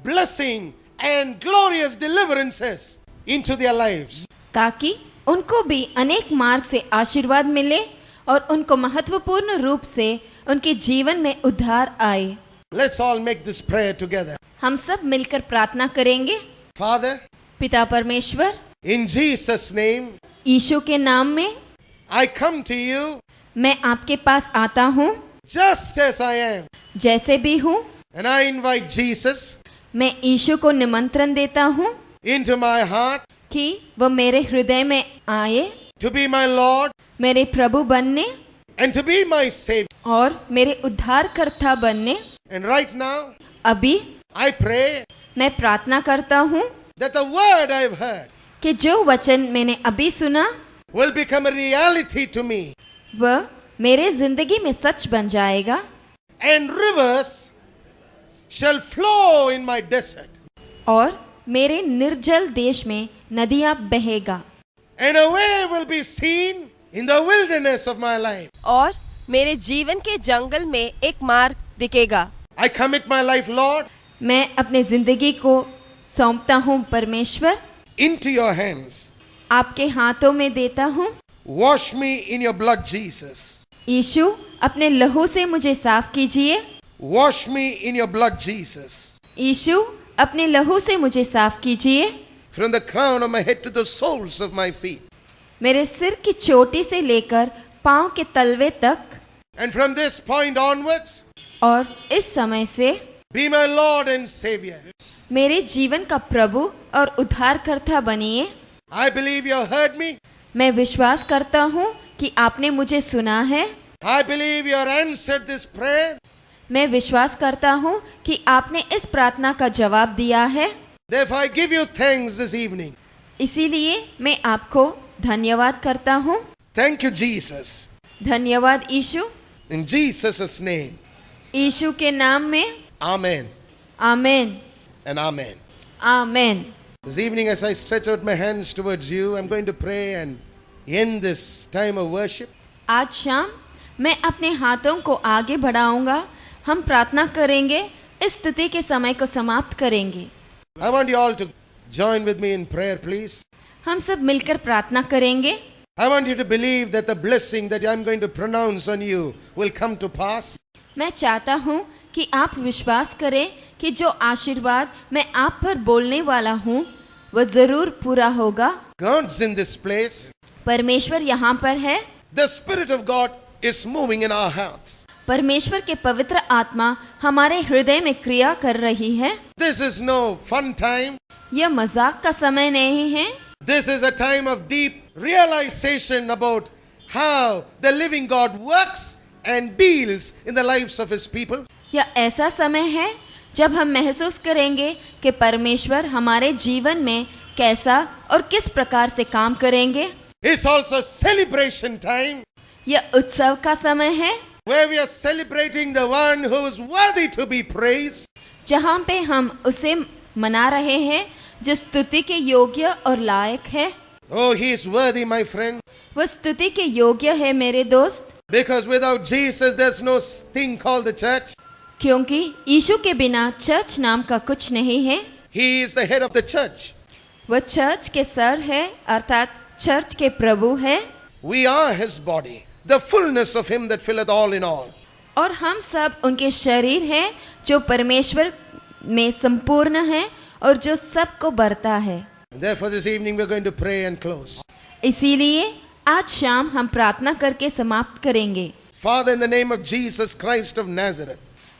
blessing and glorious deliverances into their lives. ताकि उनको भी अनेक मार्ग से आशीर्वाद मिले और उनको महत्वपूर्ण रूप से उनके जीवन में उद्धार आए। Let's all make this prayer together. हम सब मिलकर प्रार्थना करेंगे। Father, पिता परमेश्वर, in Jesus' name, यीशु के नाम में I come to you मैं आपके पास आता हूँ just as I am. जैसे भी हूँ। And I invite Jesus मैं यीशु को निमंत्रण देता हूँ into my heart कि वह मेरे हृदय में आए, to be my Lord मेरे प्रभु बनने and to be my Savior. और मेरे उद्धारकर्ता बनने। And right now, अभी I pray मैं प्रार्थना करता हूँ that the word I've heard कि जो वचन मैंने अभी सुना will become a reality to me, वह मेरे जिंदगी में सच बन जाएगा and rivers shall flow in my desert, और मेरे निर्जल देश में नदियाँ बहेगा and a way will be seen in the wilderness of my life. और मेरे जीवन के जंगल में एक मार्ग दिखेगा। I commit my life, Lord, मैं अपने जिंदगी को सौंपता हूँ परमेश्वर, into your hands. आपके हाथों में देता हूँ। Wash me in your blood, Jesus. यीशु अपने लहू से मुझे साफ कीजिए। Wash me in your blood, Jesus. यीशु अपने लहू से मुझे साफ कीजिए, From the crown of my head to the soles of my feet. मेरे सिर की चोटी से लेकर पाँव के तलवे तक, And from this point onwards, और इस समय से be my Lord and Savior. मेरे जीवन का प्रभु और उद्धारकर्ता बनिए। I believe you heard me. मैं विश्वास करता हूँ कि आपने मुझे सुना है। I believe you answered this prayer. मैं विश्वास करता हूँ कि आपने इस प्रार्थना का जवाब दिया है। Therefore, I give you thanks this evening. इसीलिए मैं आपको धन्यवाद करता हूँ। Thank you, Jesus. धन्यवाद यीशु। In Jesus' name. यीशु के नाम में Amen amen and amen. Amen. This evening, as I stretch out my hands towards you, I'm going to pray and end this time of worship. आज शाम मैं अपने हाथों को आगे बढ़ाऊंगा, हम प्रार्थना करेंगे, इस स्तुति के समय को समाप्त करेंगे। I want you all to join with me in prayer, please. हम सब मिलकर प्रार्थना करेंगे। I want you to believe that the blessing that I'm going to pronounce on you will come to pass. मैं चाहता हूँ कि आप विश्वास करें कि जो आशीर्वाद मैं आप पर बोलने वाला हूँ वह जरूर पूरा होगा। God's in this place. परमेश्वर यहाँ पर है। The Spirit of God is moving in our hearts. परमेश्वर के पवित्र आत्मा हमारे हृदय में क्रिया कर रही है। This is no fun time. यह मजाक का समय नहीं है। This is a time of deep realization about how the living God works and deals in the lives of His people. यह ऐसा समय है जब हम महसूस करेंगे कि परमेश्वर हमारे जीवन में कैसा और किस प्रकार से काम करेंगे। It's also celebration time यह उत्सव का समय है where we are celebrating the one who is worthy to be praised. जहाँ पे हम उसे मना रहे हैं जो स्तुति के योग्य और लायक है। Oh, He is worthy, my friend. वह स्तुति के योग्य है मेरे दोस्त, Because without Jesus, there's no thing called the church. क्योंकि यीशु के बिना चर्च नाम का कुछ नहीं है। He is the head of the church. वह चर्च के सर है, अर्थात चर्च के प्रभु है। We are His body, the fullness of Him that filleth all in all. और हम सब उनके शरीर हैं जो परमेश्वर में संपूर्ण है और जो सबको भरता है। Therefore, this evening we're going to pray and close. इसीलिए आज शाम हम प्रार्थना करके समाप्त करेंगे। Father, in the name of Jesus Christ of Nazareth,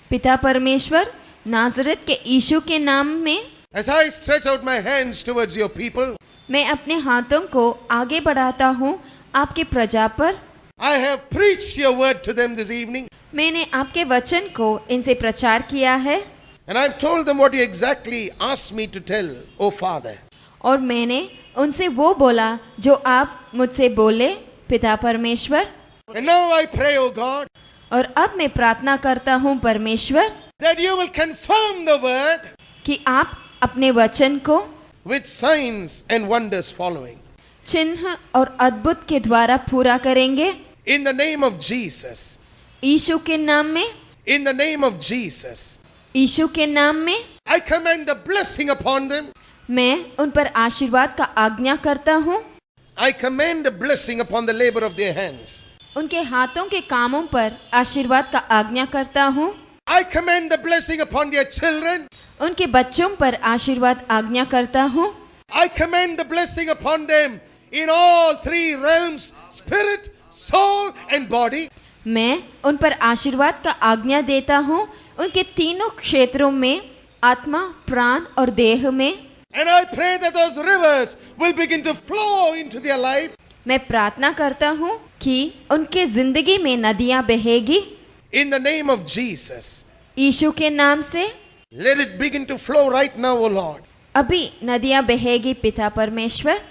पिता परमेश्वर, नाजरत के यीशु के नाम में as I stretch out my hands towards your people, मैं अपने हाथों को आगे बढ़ाता हूँ आपके प्रजा पर। I have preached your word to them this evening, मैंने आपके वचन को इनसे प्रचार किया है and I've told them what you exactly asked me to tell, O Father. और मैंने उनसे वो बोला जो आप मुझसे बोले पिता परमेश्वर। And now I pray, O God, और अब मैं प्रार्थना करता हूँ परमेश्वर that you will confirm the word कि आप अपने वचन को with signs and wonders following. चिन्ह और अद्भुत के द्वारा पूरा करेंगे। In the name of Jesus, यीशु के नाम में, in the name of Jesus, यीशु के नाम में I command the blessing upon them. मैं उन पर आशीर्वाद का आज्ञा करता हूँ। I command a blessing upon the labor of their hands. उनके हाथों के कामों पर आशीर्वाद का आज्ञा करता हूँ। I command the blessing upon their children. उनके बच्चों पर आशीर्वाद आज्ञा करता हूँ। I command the blessing upon them in all three realms, spirit, soul and body. मैं उन पर आशीर्वाद का आज्ञा देता हूँ उनके तीनों क्षेत्रों में, आत्मा, प्राण और देह में। And I pray that those rivers will begin to flow into their life. मैं प्रार्थना करता हूँ कि उनके जिंदगी में नदियाँ बहेगी In the name of Jesus. यीशु के नाम से। Let it begin to flow right now, O Lord. अभी नदियाँ बहेगी पिता परमेश्वर।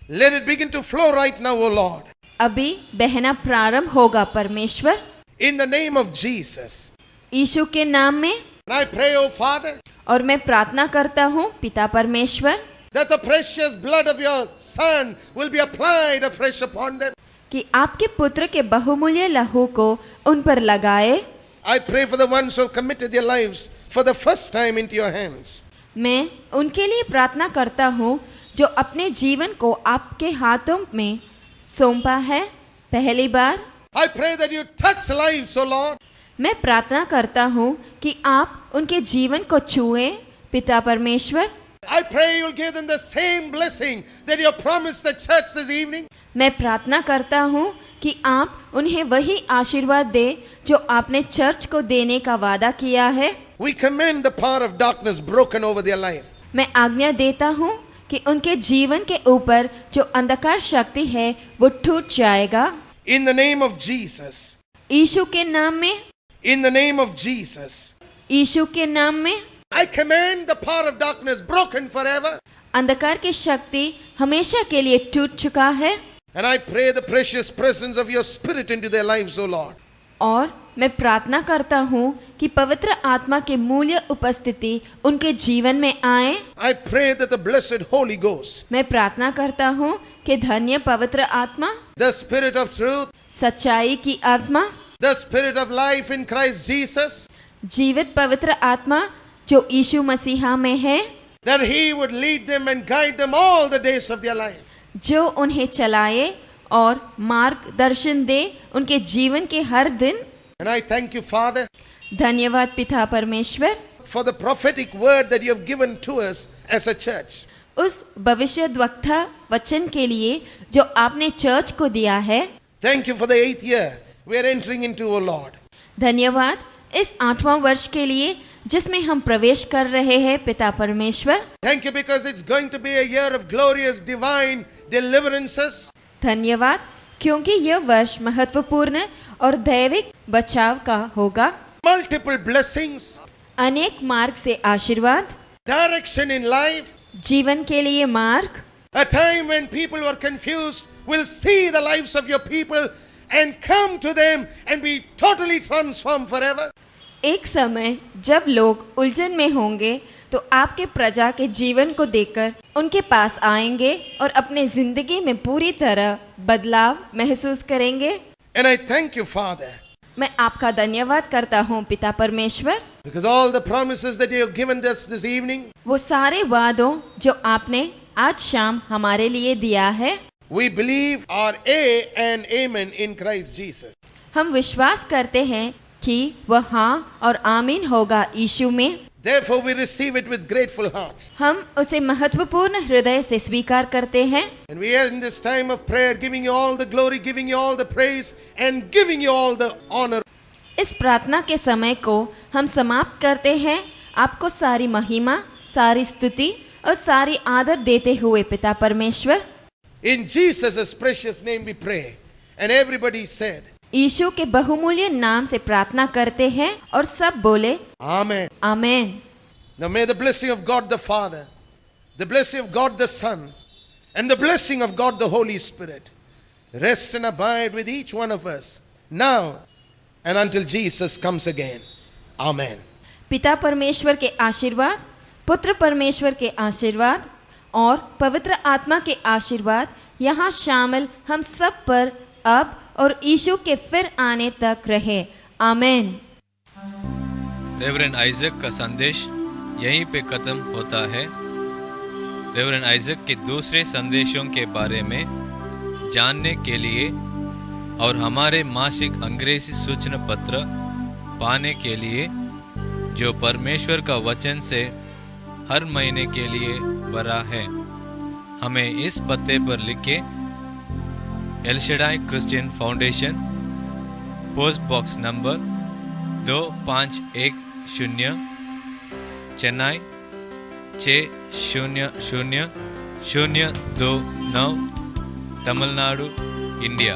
Let it begin to flow right now, O Lord. अभी बहना प्रारंभ होगा परमेश्वर, In the name of Jesus. यीशु के नाम में। And I pray, O Father, और मैं प्रार्थना करता हूँ पिता परमेश्वर that the precious blood of your Son will be applied afresh upon them. कि आपके पुत्र के बहुमूल्य लहू को उन पर लगाए। I pray for the ones who have committed their lives for the first time into your hands. मैं उनके लिए प्रार्थना करता हूँ जो अपने जीवन को आपके हाथों में सौंपा है पहली बार। I pray that you touch lives, O Lord. मैं प्रार्थना करता हूँ कि आप उनके जीवन को छुए पिता परमेश्वर। I pray you'll give them the same blessing that you promised the church this evening. मैं प्रार्थना करता हूँ कि आप उन्हें वही आशीर्वाद दे जो आपने चर्च को देने का वादा किया है। We command the power of darkness broken over their life. मैं आज्ञा देता हूँ कि उनके जीवन के ऊपर जो अंधकार शक्ति है वो टूट जाएगा। In the name of Jesus. यीशु के नाम में। In the name of Jesus. यीशु के नाम में। I command the power of darkness broken forever. अंधकार की शक्ति हमेशा के लिए टूट चुका है। And I pray the precious presence of your Spirit into their lives, O Lord. और मैं प्रार्थना करता हूँ कि पवित्र आत्मा की मूल्य उपस्थिति उनके जीवन में आए। I pray that the blessed Holy Ghost, मैं प्रार्थना करता हूँ कि धन्य पवित्र आत्मा, the Spirit of truth, सच्चाई की आत्मा, the Spirit of life in Christ Jesus, जीवित पवित्र आत्मा जो यीशु मसीहा में है, that He would lead them and guide them all the days of their life. जो उन्हें चलाए और मार्गदर्शन दे उनके जीवन के हर दिन। And I thank you, Father, धन्यवाद पिता परमेश्वर for the prophetic word that you have given to us as a church. उस भविष्यद्वक्ता वचन के लिए जो आपने चर्च को दिया है। Thank you for the 8th year we are entering into, O Lord. धन्यवाद इस 8वां वर्ष के लिए जिसमें हम प्रवेश कर रहे हैं पिता परमेश्वर। Thank you because it's going to be a year of glorious divine deliverances. धन्यवाद क्योंकि यह वर्ष महत्वपूर्ण और दैविक बचाव का होगा। Multiple blessings, अनेक मार्ग से आशीर्वाद, direction in life. जीवन के लिए मार्ग। A time when people were confused will see the lives of your people and come to them and be totally transformed forever. एक समय जब लोग उलझन में होंगे तो आपके प्रजा के जीवन को देखकर उनके पास आएंगे और अपने जिंदगी में पूरी तरह बदलाव महसूस करेंगे। And I thank you, Father, मैं आपका धन्यवाद करता हूँ पिता परमेश्वर, because all the promises that you have given us this evening, वो सारे वादों जो आपने आज शाम हमारे लिए दिया है, we believe are A and amen in Christ Jesus. हम विश्वास करते हैं कि वह हाँ और आमीन होगा यीशु में। Therefore we receive it with grateful hearts. हम उसे महत्वपूर्ण हृदय से स्वीकार करते हैं। And we are in this time of prayer giving you all the glory, giving you all the praise and giving you all the honor. इस प्रार्थना के समय को हम समाप्त करते हैं आपको सारी महिमा, सारी स्तुति और सारी आदर देते हुए पिता परमेश्वर। In Jesus' precious name we pray. And everybody said, यीशु के बहुमूल्य नाम से प्रार्थना करते हैं और सब बोले Amen. Amen. Now may the blessing of God the Father, the blessing of God the Son, and the blessing of God the Holy Spirit rest and abide with each one of us now and until Jesus comes again. Amen. पिता परमेश्वर के आशीर्वाद, पुत्र परमेश्वर के आशीर्वाद और पवित्र आत्मा के आशीर्वाद यहाँ शामिल हम सब पर अब और यीशु के फिर आने तक रहे। आमेन। रेवरेंड आइजक का संदेश यहीं पे खत्म होता है। रेवरेंड आइजक के दूसरे संदेशों के बारे में जानने के लिए और हमारे मासिक अंग्रेजी सूचना पत्र पाने के लिए जो परमेश्वर का वचन से हर महीने के लिए भरा है, हमें इस पते पर लिखे El Shaddai Christian foundation, post box number 2510, Chennai 600029 Tamil Nadu India.